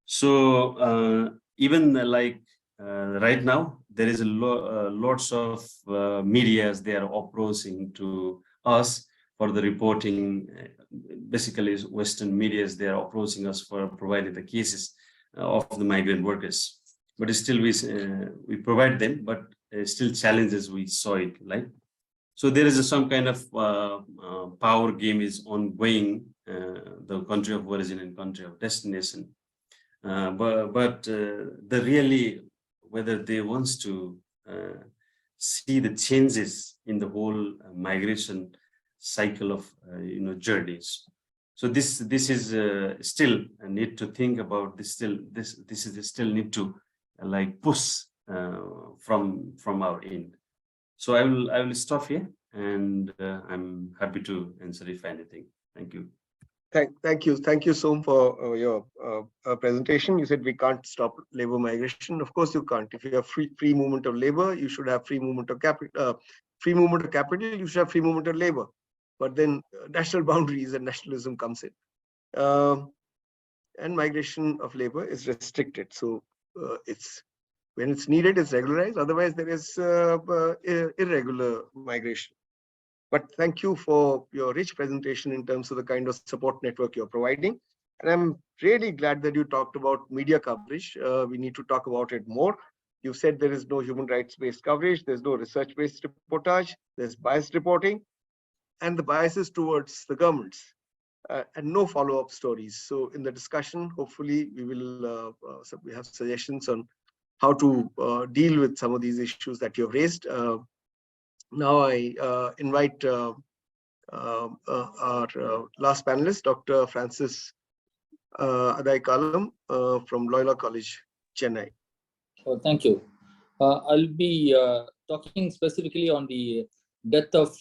S7: So even right now, there is lots of medias they are approaching to us for the reporting. Basically, Western medias they are approaching us for providing the cases of the migrant workers. But still, we provide them, but still challenges we saw it So there is some kind of power game is ongoing, the country of origin and country of destination. But the really whether they wants to see the changes in the whole migration cycle of journeys. So this is still a need to think about this. This is still need to push from our end. So I will stop here, and I'm happy to answer if anything. Thank you.
S2: Thank you, Som, for your presentation. You said we can't stop labor migration. Of course, you can't. If you have free movement of labor, you should have free movement of capital. Free movement of capital, you should have free movement of labor. But then national boundaries and nationalism comes in, and migration of labor is restricted. So it's when it's needed, it's regularized. Otherwise, there is irregular migration. But thank you for your rich presentation in terms of the kind of support network you're providing. And I'm really glad that you talked about media coverage. We need to talk about it more. You've said there is no human rights-based coverage, there's no research-based reportage, there's biased reporting, and the biases towards the governments, and no follow-up stories. So in the discussion, hopefully we will we have suggestions on how to deal with some of these issues that you've raised. Now I invite our last panelist, Dr. Francis Adai-Kalam from Loyola College, Chennai.
S4: Oh, thank you. I'll be talking specifically on the death of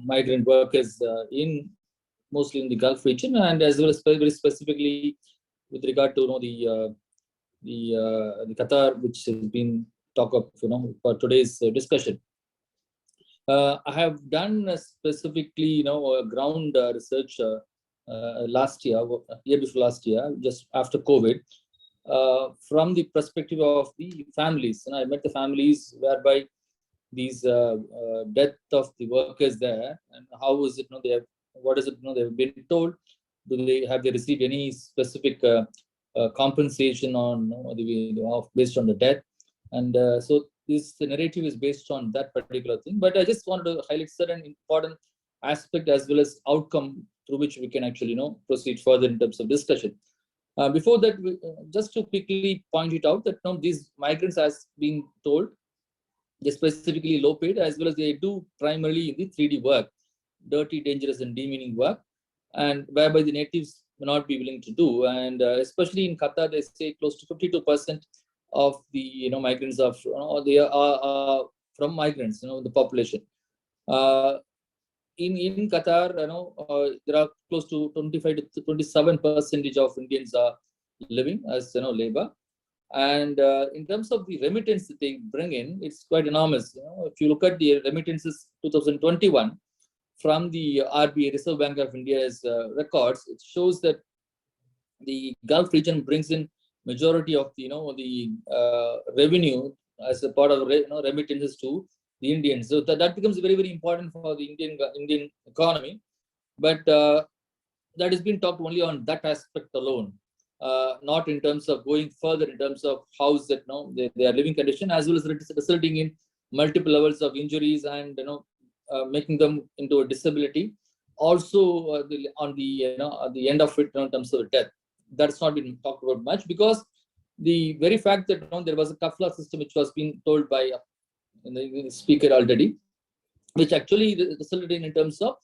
S4: migrant workers mostly in the Gulf region, and as well as very specifically with regard to the Qatar, which has been talk of for today's discussion. I have done specifically ground research last year before last year, just after COVID, from the perspective of the families. And I met the families whereby these death of the workers there, and how is it they have, what is it they've been told, have they received any specific compensation on based on the death. And so this narrative is based on that particular thing. But I just wanted to highlight certain important aspect as well as outcome through which we can actually proceed further in terms of discussion. Before that, just to quickly point it out that these migrants, as being told, they're specifically low paid, as well as they do primarily in the 3D work, dirty, dangerous, and demeaning work, and whereby the natives may not be willing to do. And especially in Qatar, they say close to 52% of the migrants are they are from migrants, the population. In Qatar, there are close to 25 to 27% of Indians are living as labor. And in terms of the remittance that they bring in, it's quite enormous. If you look at the remittances 2021 from the RBI, Reserve Bank of India's records, it shows that the Gulf region brings in majority of the revenue as a part of remittances to the Indians. So that becomes very, very important for the Indian economy. But that has been talked only on that aspect alone, not in terms of going further in terms of how is that their living condition, as well as resulting in multiple levels of injuries and making them into a disability. Also, on the end of it, in terms of death, that's not been talked about much, because the very fact that there was a kafla system which was being told by the speaker already, which actually resulted in terms of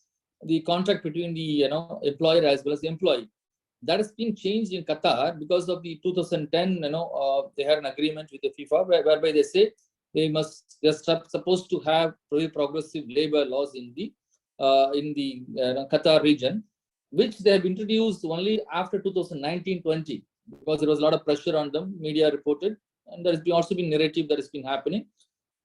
S4: the contract between the employer as well as the employee. That has been changed in Qatar because of the 2010. They had an agreement with the FIFA whereby they say they're supposed to have progressive labor laws in the Qatar region, which they have introduced only after 2019-20, because there was a lot of pressure on them. Media reported, and there has also been narrative that has been happening,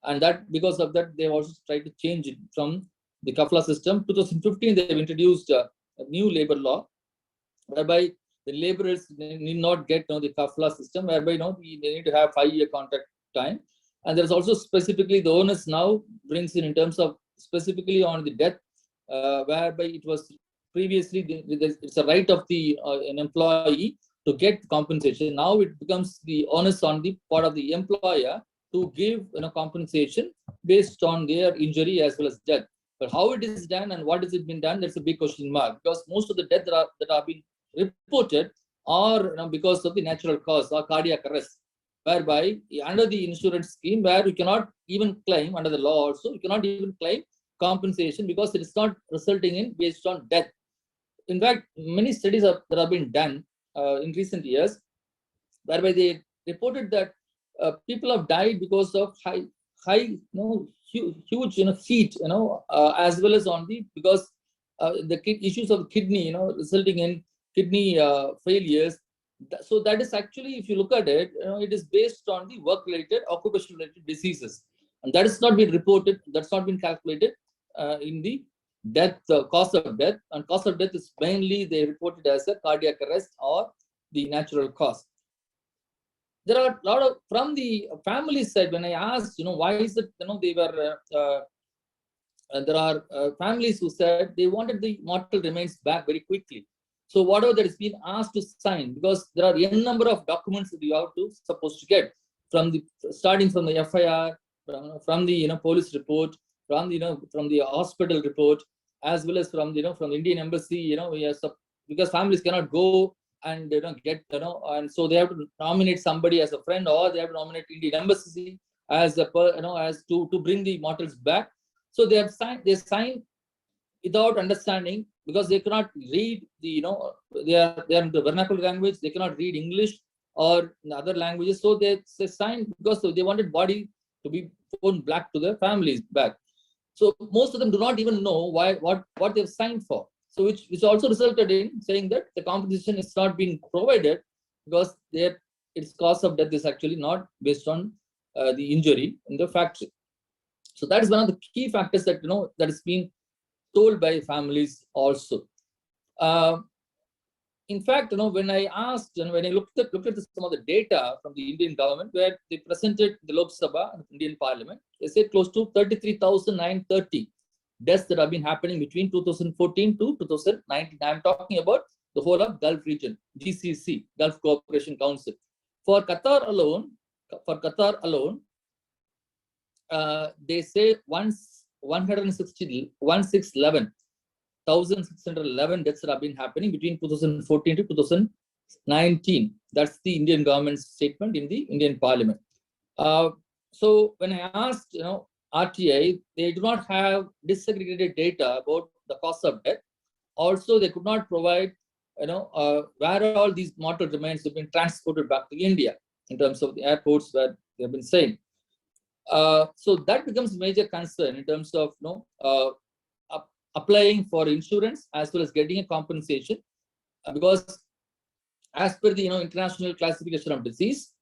S4: and that because of that they have also tried to change it from the kafla system. 2015 they have introduced a new labor law whereby the laborers need not get the kafla system, whereby they need to have 5-year contract time. And there's also specifically the onus now brings in terms of specifically on the death, whereby it was previously it's a right of an employee to get compensation. Now it becomes the onus on the part of the employer to give compensation based on their injury as well as death. But how it is done and what has it been done, that's a big question mark, because most of the deaths that are being reported are because of the natural cause or cardiac arrest, whereby under the insurance scheme, where you cannot even claim under the law also, you cannot even claim compensation because it is not resulting in based on death. In fact, many studies that have been done in recent years, whereby they reported that people have died because of huge heat, as well as because issues of kidney, resulting in kidney failures. So that is actually, if you look at it, it is based on the work-related, occupation-related diseases, and that has not been reported. That's not been calculated in the death, cause of death, and cause of death is mainly they reported as a cardiac arrest or the natural cause. There are a lot of, from the family side, when I asked, why is it, they were, there are families who said they wanted the mortal remains back very quickly. So whatever that is being asked to sign, because there are n number of documents that you have to supposed to get from the, starting from the FIR, from the police report, from the from the hospital report, as well as from from the Indian embassy, because families cannot go and get and so they have to nominate somebody as a friend, or they have to nominate Indian embassy as a as to bring the mortals back. So they sign without understanding, because they cannot read the they are in the vernacular language, they cannot read English or in other languages. So they signed because they wanted body to be put back to their families back. So most of them do not even know what they've signed for. So which also resulted in saying that the compensation is not being provided because its cause of death is actually not based on the injury in the factory. So that is one of the key factors that that is being told by families also. In fact, when I asked and when I looked at some of the data from the Indian government, where they presented the Lok Sabha and the Indian Parliament, they said close to 33,930 deaths that have been happening between 2014 to 2019. I'm talking about the whole of Gulf region, GCC, Gulf Cooperation Council. For Qatar alone, they say 1,611 deaths that have been happening between 2014 to 2019. That's the Indian government's statement in the Indian Parliament. So when I asked, RTI, they do not have disaggregated data about the cause of death. Also, they could not provide, where all these mortal remains have been transported back to India in terms of the airports where they have been saying. So that becomes a major concern in terms of applying for insurance as well as getting a compensation, because as per the international classification of disease,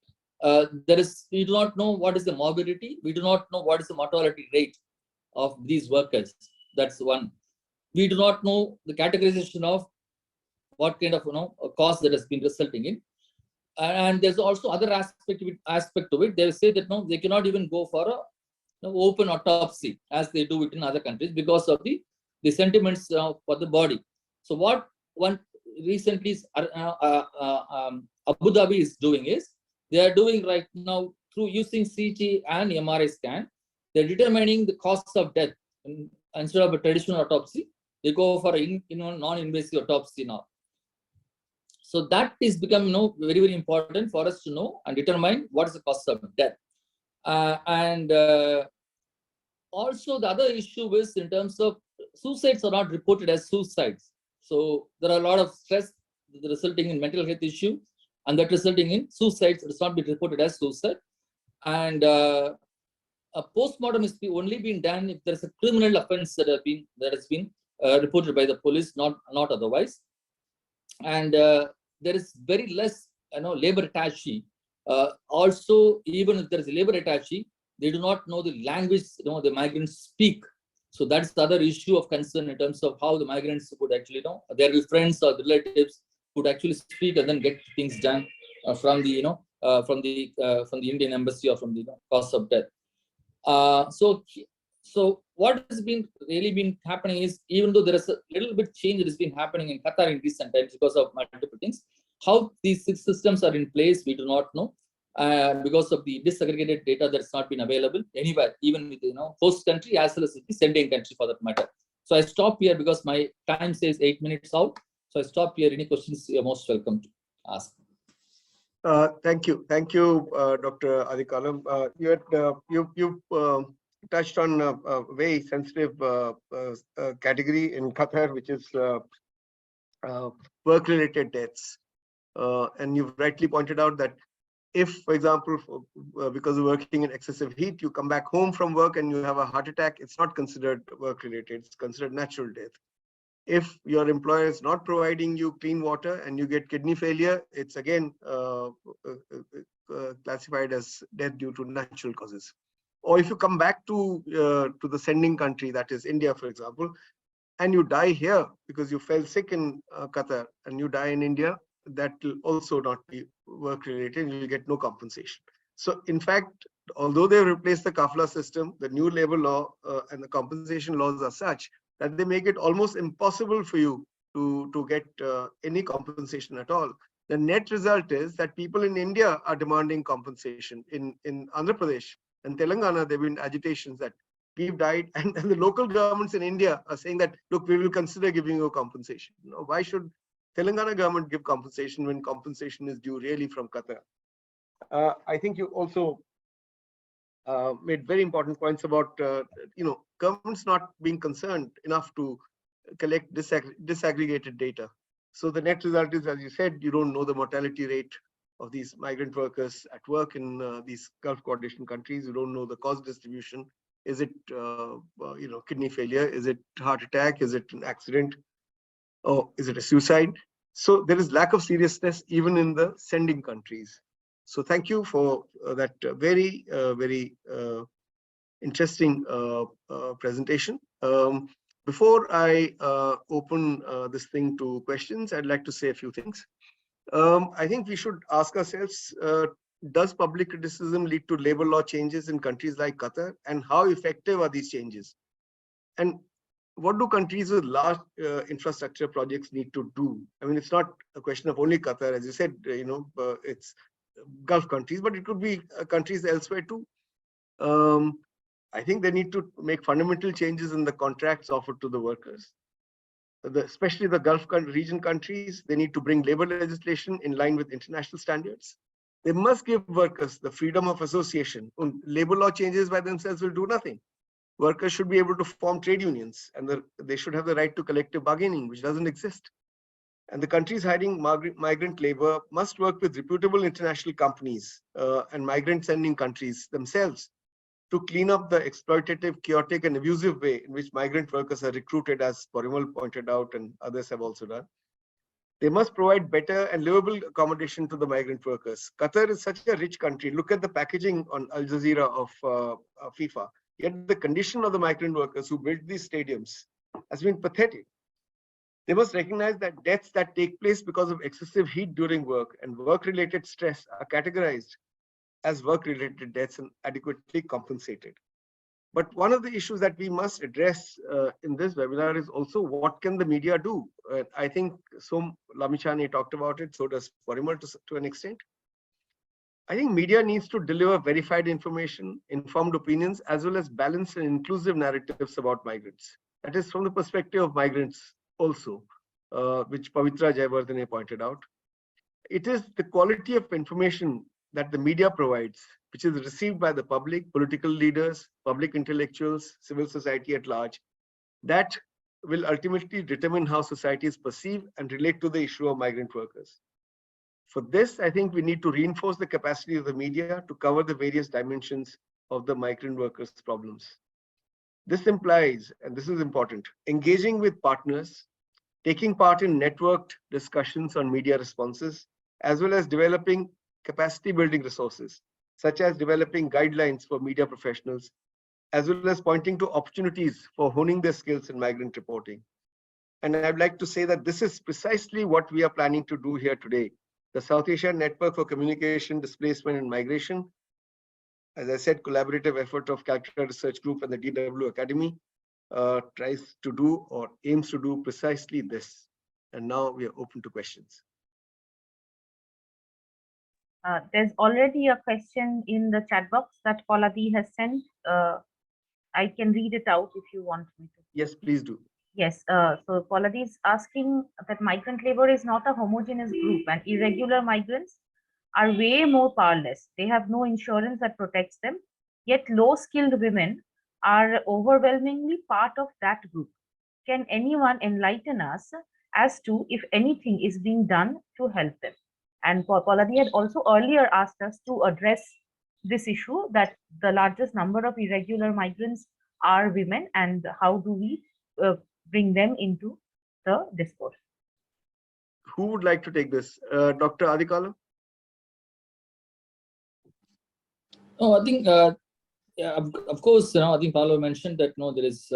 S4: we do not know what is the morbidity, we do not know what is the mortality rate of these workers. That's one. We do not know the categorization of what kind of cause that has been resulting in. And there's also other aspect to it. They say that they cannot even go for a open autopsy as they do it in other countries because of the sentiments for the body. So what one recently Abu Dhabi is doing is, they are doing right now through using CT and MRI scan, they're determining the cause of death. Instead of a traditional autopsy, they go for a non-invasive autopsy now. So that is becoming very, very important for us to know and determine what is the cause of death. Also the other issue is in terms of suicides are not reported as suicides. So there are a lot of stress resulting in mental health issue, and that resulting in suicides. It has not been reported as suicide. And a postmortem is only being done if there is a criminal offense that has been reported by the police, not otherwise. And there is very less labor attaché. Also, even if there is a labor attaché, they do not know the language the migrants speak. So that's the other issue of concern in terms of how the migrants would actually their friends or relatives would actually speak and then get things done from the from the Indian embassy or from the cause of death. So what has really been happening is, even though there is a little bit change that has been happening in Qatar in recent times because of multiple things, how these systems are in place, we do not know. Because of the disaggregated data that's not been available anywhere, even with host country as well as the sending country for that matter. So I stop here because my time says 8 minutes out. So I stop here. Any questions, you're most welcome to ask.
S2: Thank you, Dr. Adikalam. You touched on a very sensitive category in Qatar, which is work-related deaths, and you've rightly pointed out that if, for example, because of working in excessive heat, you come back home from work and you have a heart attack, it's not considered work-related, it's considered natural death. If your employer is not providing you clean water and you get kidney failure, it's again classified as death due to natural causes. Or if you come back to the sending country, that is India, for example, and you die here because you fell sick in Qatar and you die in India, that will also not be work related. You will get no compensation. So in fact, although they replaced the kafala system, the new labor law and the compensation laws are such that they make it almost impossible for you to get any compensation at all. The net result is that people in India are demanding compensation. In Andhra Pradesh and Telangana, there have been agitations that we've died, and the local governments in India are saying that, look, we will consider giving you compensation. You know, why should Telangana government give compensation when compensation is due really from Qatar? I think you also made very important points about governments not being concerned enough to collect disaggregated data. So the net result is, as you said, you don't know the mortality rate of these migrant workers at work in these Gulf coordination countries. You don't know the cause distribution. Is it kidney failure? Is it heart attack? Is it an accident? Or is it a suicide? So there is lack of seriousness even in the sending countries. So thank you for that very interesting presentation. Before I open this thing to questions, I'd like to say a few things. I think we should ask ourselves, does public criticism lead to labor law changes in countries like Qatar, and how effective are these changes? And what do countries with large infrastructure projects need to do? I mean, it's not a question of only Qatar, as you said, it's Gulf countries, but it could be countries elsewhere too. I think they need to make fundamental changes in the contracts offered to the workers. Especially the Gulf region countries, they need to bring labor legislation in line with international standards. They must give workers the freedom of association. Labor law changes by themselves will do nothing. Workers should be able to form trade unions, and they should have the right to collective bargaining, which doesn't exist. And the countries hiring migrant labor must work with reputable international companies and migrant sending countries themselves to clean up the exploitative, chaotic, and abusive way in which migrant workers are recruited, as Porimal pointed out and others have also done. They must provide better and livable accommodation to the migrant workers. Qatar is such a rich country. Look at the packaging on Al Jazeera of FIFA. Yet the condition of the migrant workers who built these stadiums has been pathetic. They must recognize that deaths that take place because of excessive heat during work and work-related stress are categorized as work-related deaths and adequately compensated. But one of the issues that we must address in this webinar is also, what can the media do? I think Lamichani talked about it, so does Porimal to an extent. I think media needs to deliver verified information, informed opinions, as well as balanced and inclusive narratives about migrants. That is from the perspective of migrants also, which Pavitra Jayawardene pointed out. It is the quality of information that the media provides, which is received by the public, political leaders, public intellectuals, civil society at large, that will ultimately determine how societies perceive and relate to the issue of migrant workers. For this, I think we need to reinforce the capacity of the media to cover the various dimensions of the migrant workers' problems. This implies, and this is important, engaging with partners, taking part in networked discussions on media responses, as well as developing capacity building resources, such as developing guidelines for media professionals, as well as pointing to opportunities for honing their skills in migrant reporting. And I'd like to say that this is precisely what we are planning to do here today. The South Asian Network for Communication, Displacement and Migration, as I said, collaborative effort of Calcutta Research Group and the DW Akademie, tries to do or aims to do precisely this. And now we are open to questions.
S9: There's already a question in the chat box that Poladi has sent. I can read it out if you want me to.
S2: Yes, please do.
S9: Yes, so Poladi is asking that migrant labor is not a homogeneous group, and irregular migrants are way more powerless. They have no insurance that protects them, yet low-skilled women are overwhelmingly part of that group. Can anyone enlighten us as to if anything is being done to help them? And Poladi had also earlier asked us to address this issue, that the largest number of irregular migrants are women, and how do we bring them into the discourse.
S2: Who would like to take this? Dr. Adikalam?
S4: No, I think, yeah, of course, I think Paolo mentioned that there is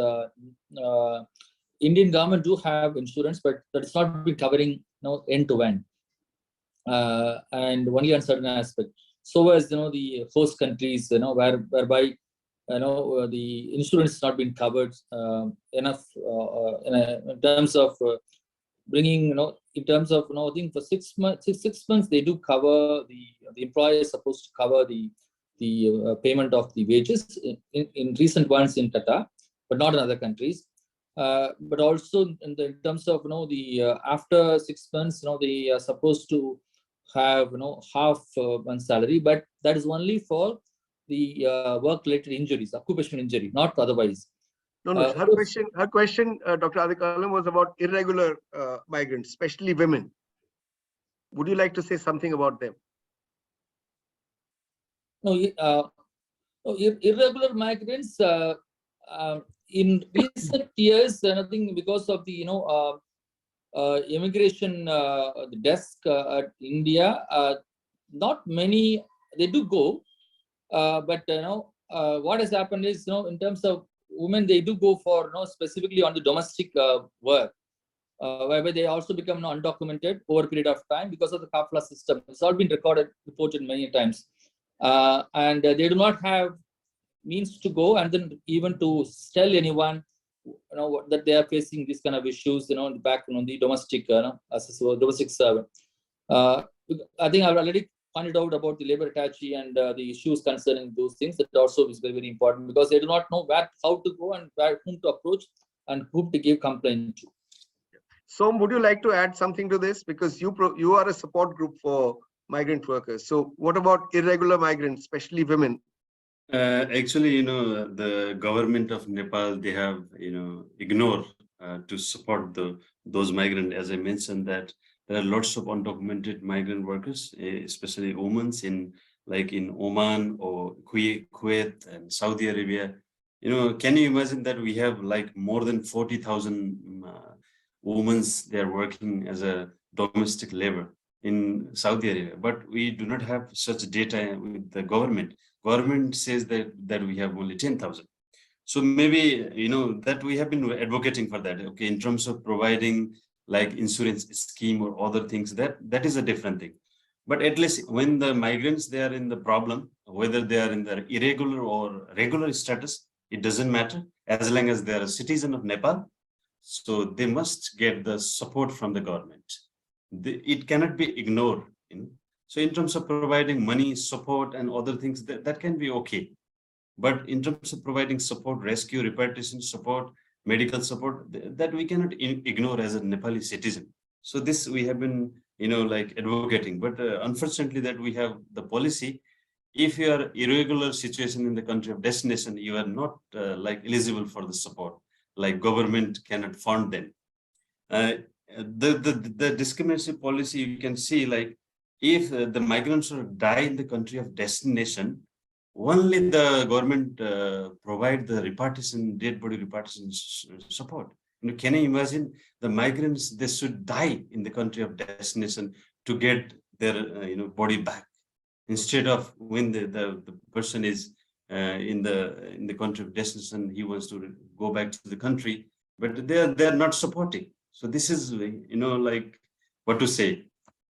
S4: Indian government do have insurance, but that's not been covering end to end, and only on certain aspect. So as the host countries, whereby the insurance has not been covered enough in terms of bringing, in terms of, I think for 6 months, 6 months they do cover the employer is supposed to cover the payment of the wages in recent ones in Qatar, but not in other countries. But also in terms of after 6 months, they are supposed to have half one salary, but that is only for the work-related injuries, occupational injury, not otherwise.
S2: No, her question, Dr. Adikalam, was about irregular migrants, especially women. Would you like to say something about them?
S4: No, irregular migrants in recent years, I think because of the immigration desk at India, not many, they do go, but what has happened is in terms of women, they do go for specifically on the domestic work, whereby they also become undocumented over a period of time because of the kafla system. It's all been reported many times, and they do not have means to go, and then even to tell anyone that they are facing these kind of issues back on the domestic as a domestic servant. I think I've already pointed out about the labor attaché and the issues concerning those things. That also is very, very important, because they do not know how to go and whom to approach and whom to give complaint to.
S2: Som, would you like to add something to this? Because you are a support group for migrant workers. So what about irregular migrants, especially women?
S7: Actually, the government of Nepal, they have, ignored to support those migrants. As I mentioned, that there are lots of undocumented migrant workers, especially women in Oman or Kuwait and Saudi Arabia. Can you imagine that we have more than 40,000 women they are working as a domestic labor in Saudi Arabia, but we do not have such data with the government. Government says that we have only 10,000. So maybe, that we have been advocating for that. Okay, in terms of providing insurance scheme or other things, that is a different thing. But at least when the migrants, they are in the problem, whether they are in their irregular or regular status, it doesn't matter, as long as they are a citizen of Nepal. So they must get the support from the government. It cannot be ignored. So in terms of providing money, support, and other things, that can be okay. But in terms of providing support, rescue, repatriation support, medical support, that we cannot ignore as a Nepali citizen. So this we have been, advocating. But unfortunately, that we have the policy. If you are irregular situation in the country of destination, you are not eligible for the support. Government cannot fund them. The discrimination policy, you can see if the migrants die in the country of destination, only the government provide the repatriation, dead body repatriation support. Can you imagine the migrants, they should die in the country of destination to get their body back, instead of when the person is in the country of destination, he wants to go back to the country, but they're not supporting. So this is what to say,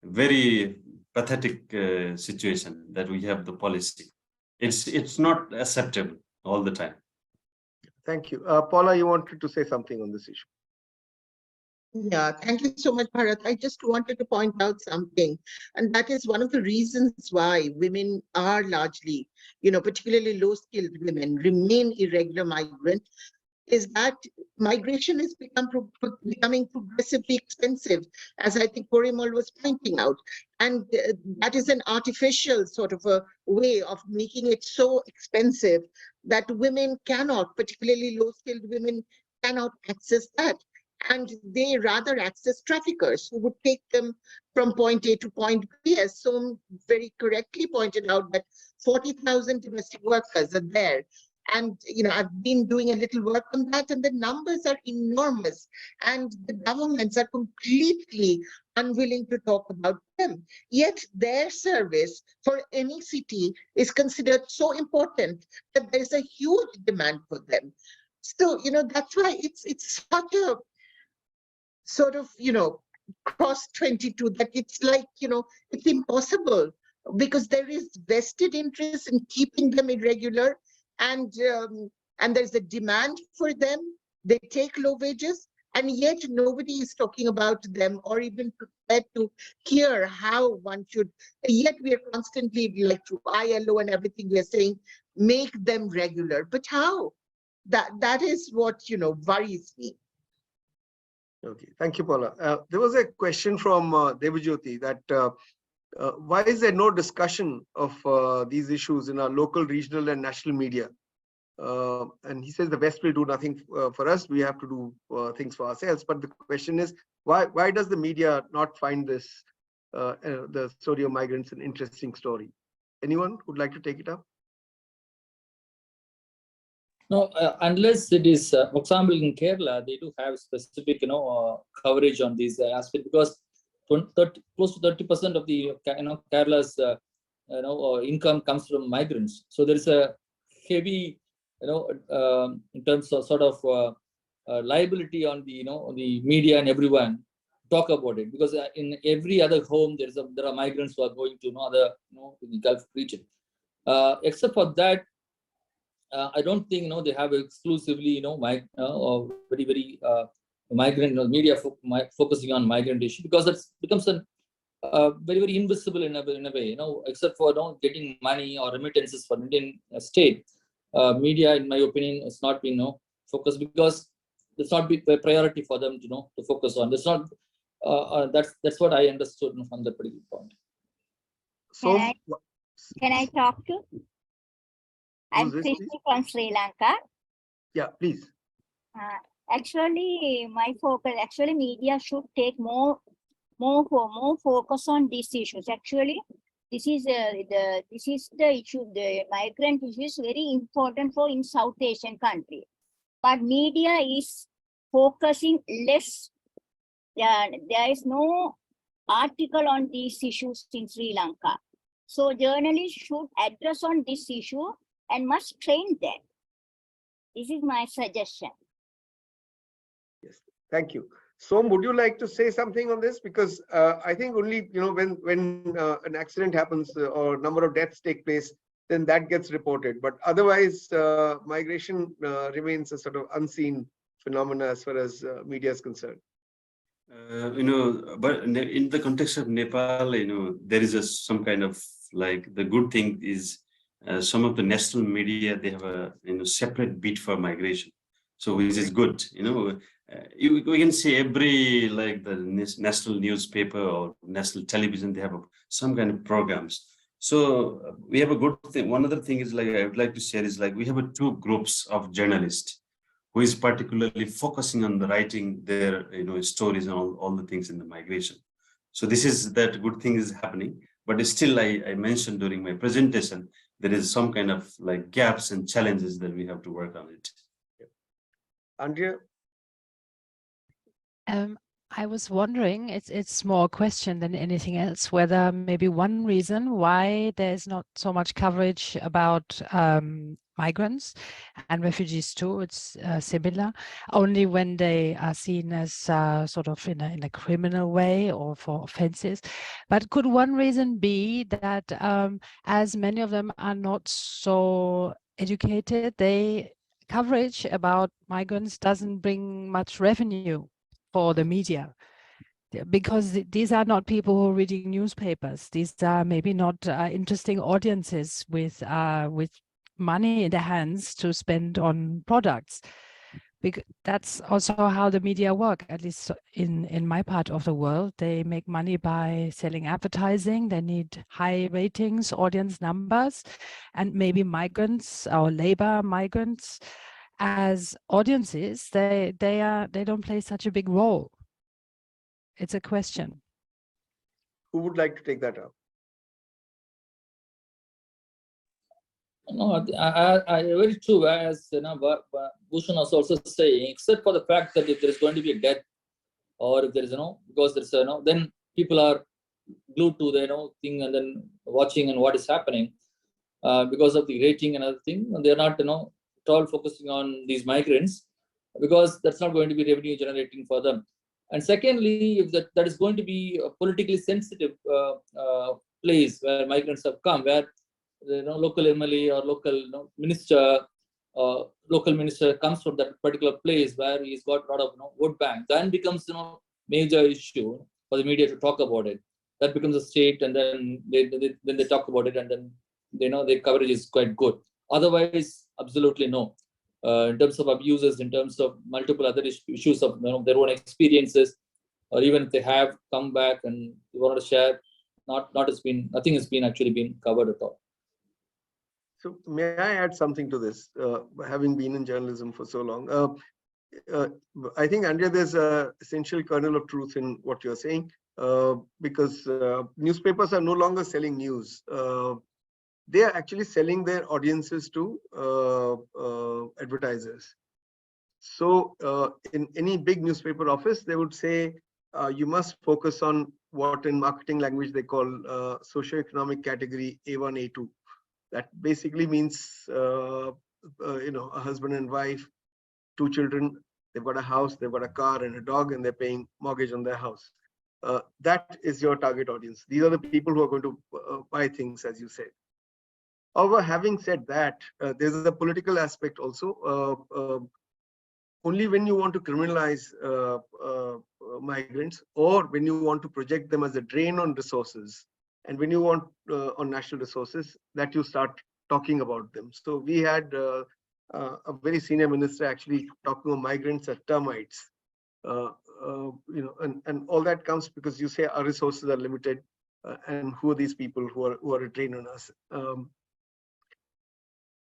S7: very pathetic situation that we have the policy. It's not acceptable all the time.
S2: Thank you. Paula, you wanted to say something on this issue.
S10: Yeah, thank you so much, Bharat. I just wanted to point out something, and that is one of the reasons why women are largely, particularly low-skilled women, remain irregular migrants, is that migration is becoming progressively expensive, as I think Porimal was pointing out. And that is an artificial sort of a way of making it so expensive that women cannot, particularly low-skilled women, cannot access that. And they rather access traffickers who would take them from point A to point B. As Som very correctly pointed out, that 40,000 domestic workers are there. And, I've been doing a little work on that, and the numbers are enormous. And the governments are completely unwilling to talk about them. Yet their service for any city is considered so important that there's a huge demand for them. So, that's why it's such a sort of, cross 22 that it's like, it's impossible, because there is vested interest in keeping them irregular, and there's a demand for them. They take low wages, and yet nobody is talking about them or even prepared to hear how one should. Yet we are constantly, like through ILO and everything, we are saying, make them regular. But how? That is what, worries me.
S2: Okay, thank you, Paula. There was a question from Devajyoti that why is there no discussion of these issues in our local, regional, and national media? And he says the West will do nothing for us. We have to do things for ourselves. But the question is, why does the media not find this, the story of migrants, an interesting story? Anyone would like to take it up?
S4: No, unless it is, for example, in Kerala, they do have specific, coverage on these aspects, because close to 30% of the, Kerala's, income comes from migrants. So there is a heavy, in terms of sort of liability on the, the media and everyone talk about it, because in every other home there are migrants who are going to other, in the Gulf region. Except for that, I don't think they have exclusively or very migrant media focusing on migrant issue, because that becomes a very invisible in a way, except for getting money or remittances for Indian state. Media, in my opinion, has not been focused, because it's not be a priority for them to focus on. It's not. That's what I understood from the particular point.
S2: So
S11: can I talk to? I'm
S2: this,
S11: Christy from Sri Lanka.
S2: Yeah, please.
S11: Actually, my focus, media should take more focus on these issues. Actually, this is the issue. The migrant issue is very important for in South Asian country, but media is focusing less. There is no article on these issues in Sri Lanka. So journalists should address on this issue and must train them. This is my suggestion.
S2: Yes, thank you. Som, would you like to say something on this? Because I think only when an accident happens or number of deaths take place, then that gets reported. But otherwise, migration remains a sort of unseen phenomena as far as media is concerned.
S7: But in the context of Nepal, there is some kind of like, the good thing is some of the national media, they have a separate beat for migration, so which is good. We can see every, like the national newspaper or national television, they have some kind of programs. So we have a good thing. One other thing is, like, I would like to share is, like, we have two groups of journalists who is particularly focusing on the writing their stories and all the things in the migration. So this is that good thing is happening, but still I mentioned during my presentation, there is some kind of like gaps and challenges that we have to work on it.
S2: Andrea?
S12: I was wondering, it's more a question than anything else, whether maybe one reason why there's not so much coverage about migrants and refugees too, it's similar, only when they are seen as sort of in a criminal way or for offenses. But could one reason be that as many of them are not so educated, coverage about migrants doesn't bring much revenue for the media, because these are not people who are reading newspapers. These are maybe not interesting audiences with money in their hands to spend on products. Because that's also how the media work, at least in my part of the world. They make money by selling advertising. They need high ratings, audience numbers, and maybe migrants or labor migrants as audiences, they don't play such a big role. It's a question.
S2: Who would like to take that up?
S4: No, very true. As Bhushan was also saying, except for the fact that if there is going to be a death, or if there is because there's then people are glued to the thing and then watching and what is happening because of the rating and other thing, and they're not at all focusing on these migrants because that's not going to be revenue generating for them. And secondly, if that is going to be a politically sensitive place where migrants have come, where the local MLA or local minister, local minister comes from that particular place where he's got a lot of vote bank, then becomes major issue for the media to talk about it. That becomes a state, and then they talk about it, and then the coverage is quite good. Otherwise, absolutely no. In terms of abuses, in terms of multiple other issues of their own experiences, or even if they have come back and they want to share, nothing has been actually been covered at all.
S2: So may I add something to this? Having been in journalism for so long, I think, Andrea, there's an essential kernel of truth in what you're saying, because newspapers are no longer selling news. They are actually selling their audiences to advertisers. So in any big newspaper office, they would say, you must focus on what in marketing language they call socioeconomic category A1, A2. That basically means, a husband and wife, 2 children, they've got a house, they've got a car and a dog, and they're paying mortgage on their house. That is your target audience. These are the people who are going to buy things, as you said. However, having said that, there's a political aspect also. Only when you want to criminalize migrants, or when you want to project them as a drain on resources, and when you want on national resources, that you start talking about them. So we had a very senior minister actually talking about migrants as termites. And all that comes because you say our resources are limited, and who are these people who are a drain on us?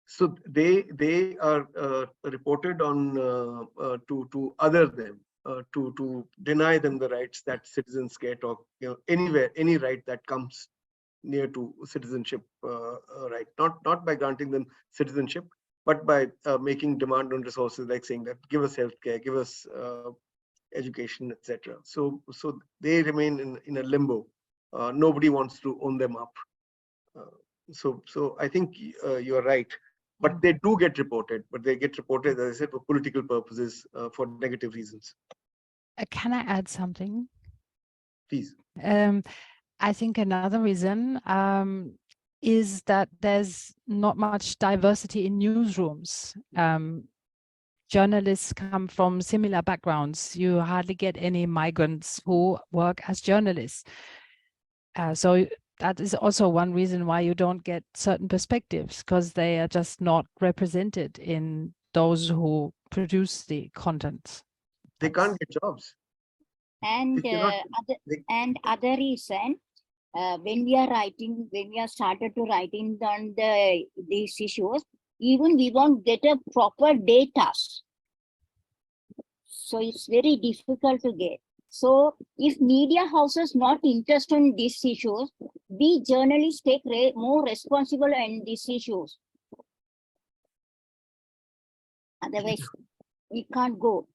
S2: So they are reported on to other them, to deny them the rights that citizens get, or anywhere, any right that comes near to citizenship right, not by granting them citizenship, but by making demand on resources, like saying that give us healthcare, give us education, etc. So they remain in a limbo. Nobody wants to own them up. So I think you're right. But they do get reported, but they get reported, as I said, for political purposes, for negative reasons.
S12: Can I add something?
S2: Please.
S12: I think another reason is that there's not much diversity in newsrooms. Journalists come from similar backgrounds. You hardly get any migrants who work as journalists. So that is also one reason why you don't get certain perspectives, because they are just not represented in those who produce the content.
S2: They can't get jobs.
S11: And other reason, when we are started to writing on these issues, even we won't get a proper data. So it's very difficult to get. So if media houses not interested in these issues, we journalists take more responsible in these issues. Otherwise, we can't go.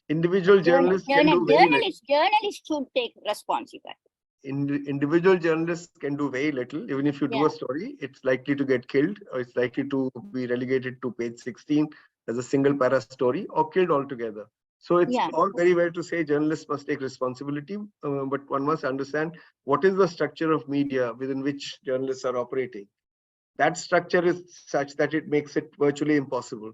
S2: Individual journalists can do very little.
S11: Journalists should take responsibility.
S2: Individual journalists can do very little. Even if you do a story, it's likely to get killed, or it's likely to be relegated to page 16 as a single para story, or killed altogether. So it's all very well to say journalists must take responsibility, but one must understand what is the structure of media within which journalists are operating. That structure is such that it makes it virtually impossible.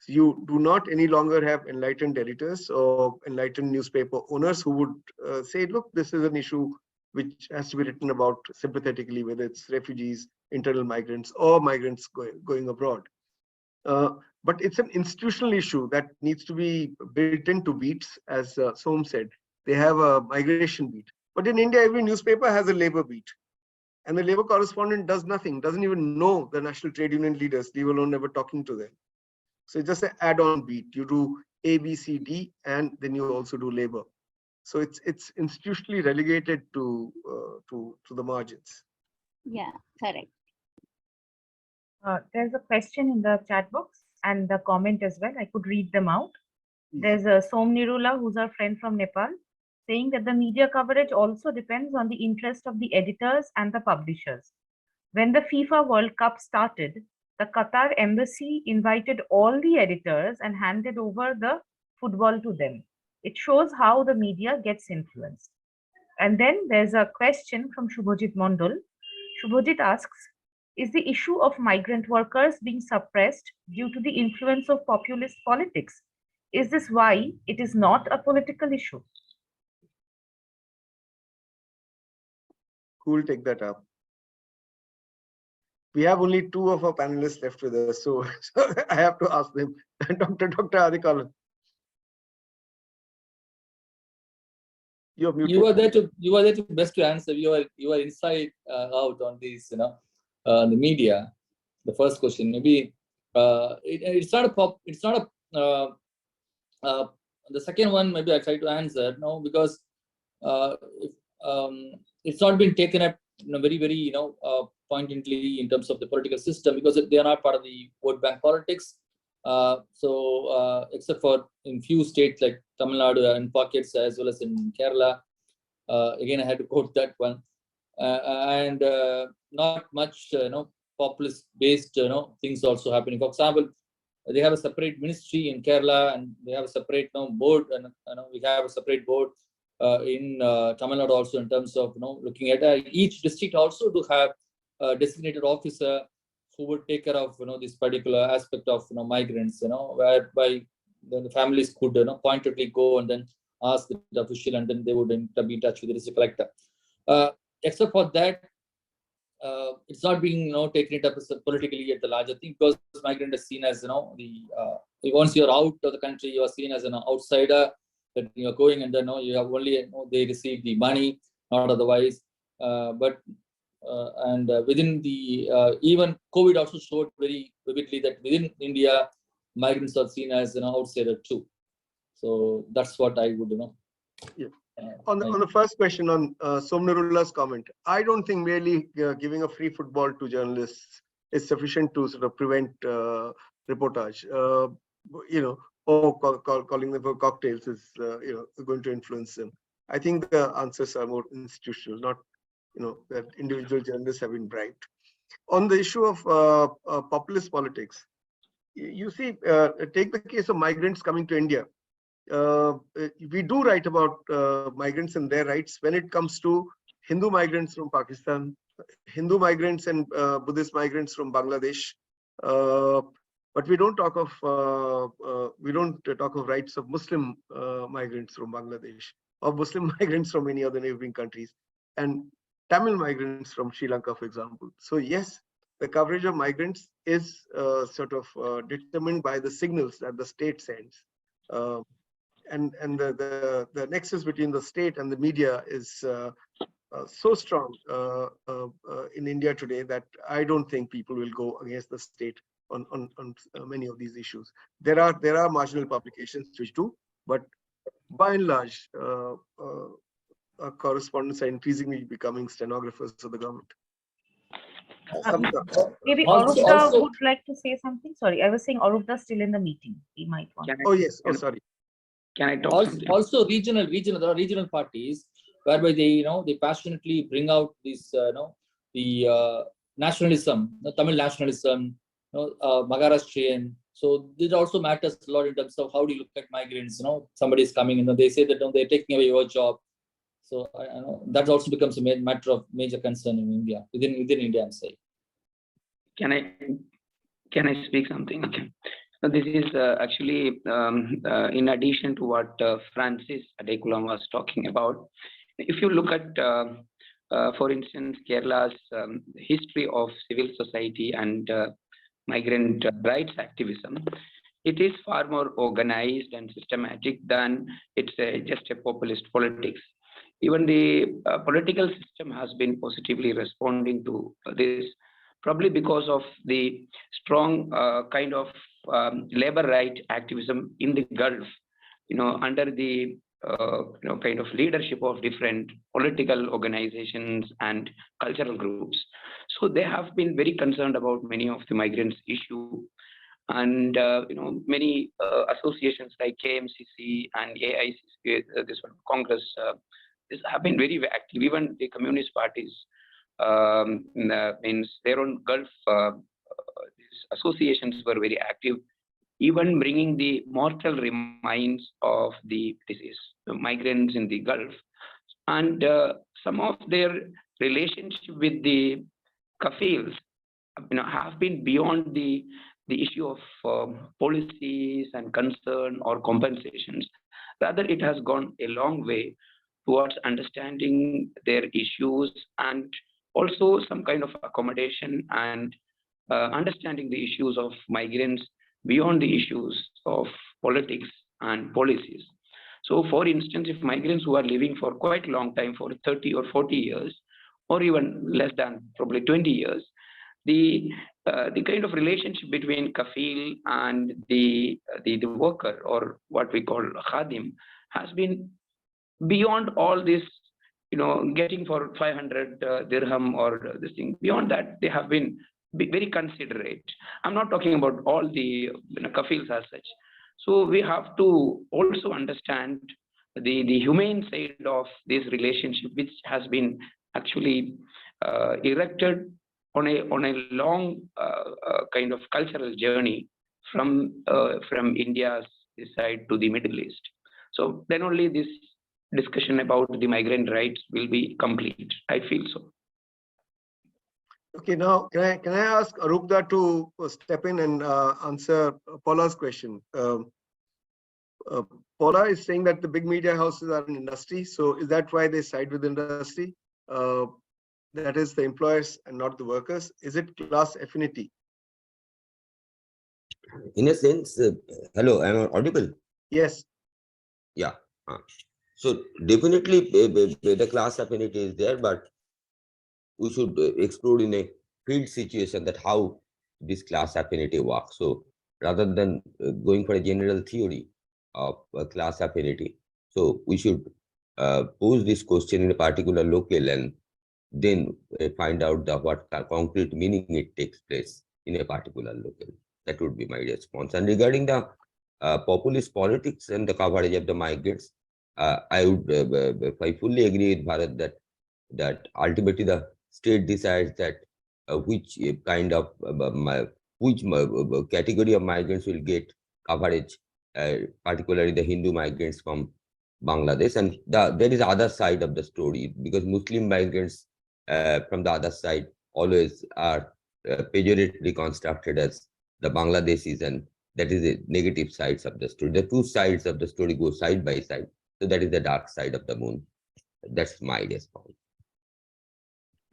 S2: So you do not any longer have enlightened editors or enlightened newspaper owners who would say, look, this is an issue which has to be written about sympathetically, whether it's refugees, internal migrants, or migrants going abroad. But it's an institutional issue that needs to be built into beats, as Som said. They have a migration beat. But in India, every newspaper has a labor beat. And the labor correspondent does nothing, doesn't even know the national trade union leaders, leave alone ever talking to them. So it's just an add-on beat. You do A, B, C, D, and then you also do labor. So it's institutionally relegated to the margins.
S11: Yeah, correct.
S9: There's a question in the chat box and the comment as well. I could read them out. There's a Som Nirula, who's our friend from Nepal, saying that the media coverage also depends on the interest of the editors and the publishers. When the FIFA World Cup started, the Qatar embassy invited all the editors and handed over the football to them. It shows how the media gets influenced. And then there's a question from Shubhajit Mondal. Shubhajit asks, is the issue of migrant workers being suppressed due to the influence of populist politics? Is this why it is not a political issue?
S2: Who will take that up? We have only 2 of our panelists left with us, so I have to ask them. Dr. Adikalan.
S4: You are there to best to answer. You are inside out on these, the media. The first question, maybe it's not a the second one, maybe I try to answer no, because it's not been taken up very poignantly in terms of the political system, because they are not part of the vote bank politics. Except for in few states like Tamil Nadu and pockets, as well as in Kerala, again I had to quote that one, and not much populist based things also happening. For example, they have a separate ministry in Kerala, and they have a separate board, and we have a separate board in Tamil Nadu also, in terms of looking at each district also to have a designated officer who would take care of this particular aspect of migrants, whereby the families could pointedly go and then ask the official, and then they would be in touch with the district collector. Except for that, it's not being taken it up as politically at the larger thing, because migrant is seen as once you're out of the country, you are seen as an outsider, that you're going, and then you have only they receive the money, not otherwise. Within the even COVID also showed very vividly that within India, migrants are seen as an outsider too. So that's what I would
S2: Yeah. On the first question on Somnarulla's comment, I don't think merely giving a free football to journalists is sufficient to sort of prevent reportage. Or calling them for cocktails is going to influence them. I think the answers are more institutional, not that individual journalists have been bribed. On the issue of populist politics, you see, take the case of migrants coming to India. We do write about migrants and their rights when it comes to Hindu migrants from Pakistan, Hindu migrants and Buddhist migrants from Bangladesh. But we don't talk of rights of Muslim migrants from Bangladesh, or Muslim migrants from any other neighboring countries, and Tamil migrants from Sri Lanka, for example. So yes, the coverage of migrants is determined by the signals that the state sends, and the nexus between the state and the media is so strong in India today that I don't think people will go against the state on many of these issues. There are marginal publications which do, but by and large, correspondents are increasingly becoming stenographers of the government.
S9: Maybe Arupta would like to say something. Sorry, I was saying Arupta still in the meeting. He might want.
S2: Oh yes. Oh sorry.
S13: Can I talk?
S4: Also regional. There are regional parties whereby they they passionately bring out this the nationalism, the Tamil nationalism, Maharashtrian. So this also matters a lot in terms of how do you look at migrants. Somebody is coming, they say that they're taking away your job. So I know that also becomes a matter of major concern in India, within India, I'm saying.
S13: Can I speak something? Okay. So this is actually in addition to what Francis Adekulam was talking about. If you look at, for instance, Kerala's history of civil society and migrant rights activism, it is far more organized and systematic than it's just a populist politics. Even the political system has been positively responding to this, probably because of the strong kind of labor right activism in the Gulf, under the kind of leadership of different political organizations and cultural groups. So they have been very concerned about many of the migrants issue. And many associations like KMCC and AICC, this one Congress, this have been very active. Even the communist parties, means their own Gulf these associations were very active, even bringing the mortal remains of the migrants in the Gulf, and some of their relationship with the kafils, have been beyond the issue of policies and concern or compensations. Rather, it has gone a long way towards understanding their issues and also some kind of accommodation and understanding the issues of migrants beyond the issues of politics and policies. So, for instance, if migrants who are living for quite a long time, for 30 or 40 years, or even less than probably 20 years, the kind of relationship between kafil and the worker, or what we call khadim, has been beyond all this, getting for 500 dirham or this thing. Beyond that, they have been very considerate. I'm not talking about all the kafils as such. So we have to also understand the humane side of this relationship, which has been actually erected on a long kind of cultural journey from India's side to the Middle East. So then only this discussion about the migrant rights will be complete. I feel so.
S2: Okay, now can I ask Arupda to step in and answer Paula's question? Paula is saying that the big media houses are an industry. So is that why they side with industry? That is the employers and not the workers. Is it class affinity?
S5: In a sense, hello, am I audible?
S2: Yes.
S5: Yeah. So definitely the class affinity is there, but we should explore in a field situation that how this class affinity works. So rather than going for a general theory of class affinity, so we should pose this question in a particular local and then find out what concrete meaning it takes place in a particular local. That would be my response. And regarding the populist politics and the coverage of the migrants, I fully agree with Bharat that ultimately the state decides that which kind of category of migrants will get coverage, particularly the Hindu migrants from Bangladesh. And there is other side of the story, because Muslim migrants from the other side always are pejoratively constructed as the Bangladeshis, and that is the negative sides of the story. The two sides of the story go side by side. So that is the dark side of the moon. That's my response.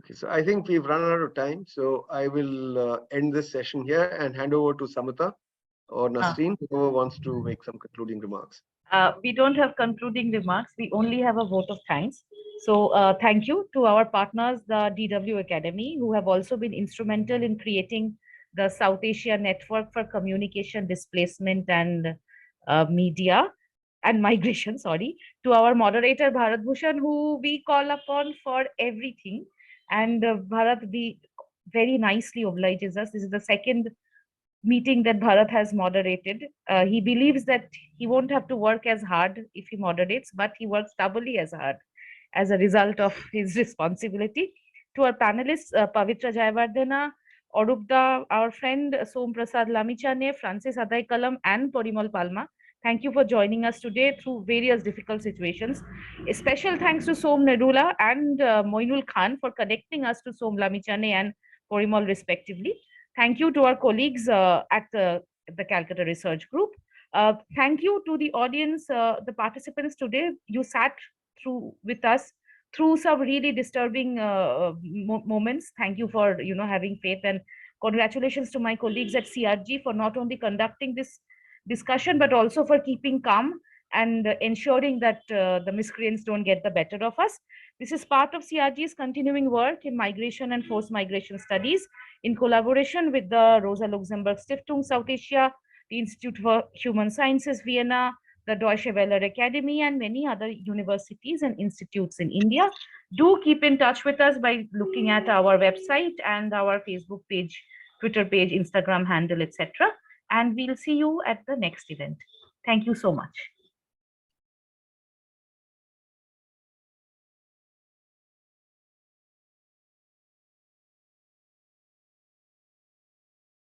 S2: Okay, so I think we've run out of time. So I will end this session here and hand over to Samita or Nasreen, whoever wants to make some concluding remarks.
S9: We don't have concluding remarks. We only have a vote of thanks. So thank you to our partners, the DW Akademie, who have also been instrumental in creating the South Asia Network for Communication, Displacement and Media and Migration, to our moderator, Bharat Bhushan, who we call upon for everything. And Bharat very nicely obliges us. This is the second meeting that Bharat has moderated. He believes that he won't have to work as hard if he moderates, but he works doubly as hard as a result of his responsibility. To our panelists, Pavitra Jayawardena, Arupda, our friend Som Prasad Lamichane, Francis Adaikalam, and Porimal Palma, thank you for joining us today through various difficult situations. A special thanks to Som Nedula and Moinul Khan for connecting us to Som Lamichane and Porimal respectively. Thank you to our colleagues at the Calcutta Research Group. Thank you to the audience, the participants today. You sat through with us through some really disturbing moments. Thank you for having faith, and congratulations to my colleagues at CRG for not only conducting this discussion but also for keeping calm and ensuring that the miscreants don't get the better of us. This is part of CRG's continuing work in migration and forced migration studies in collaboration with the Rosa Luxemburg Stiftung South Asia, the Institute for Human Sciences Vienna, the Deutsche Welle Academy, and many other universities and institutes in India. Do keep in touch with us by looking at our website and our Facebook page, Twitter page, Instagram handle, etc. And we'll see you at the next event. Thank you so much.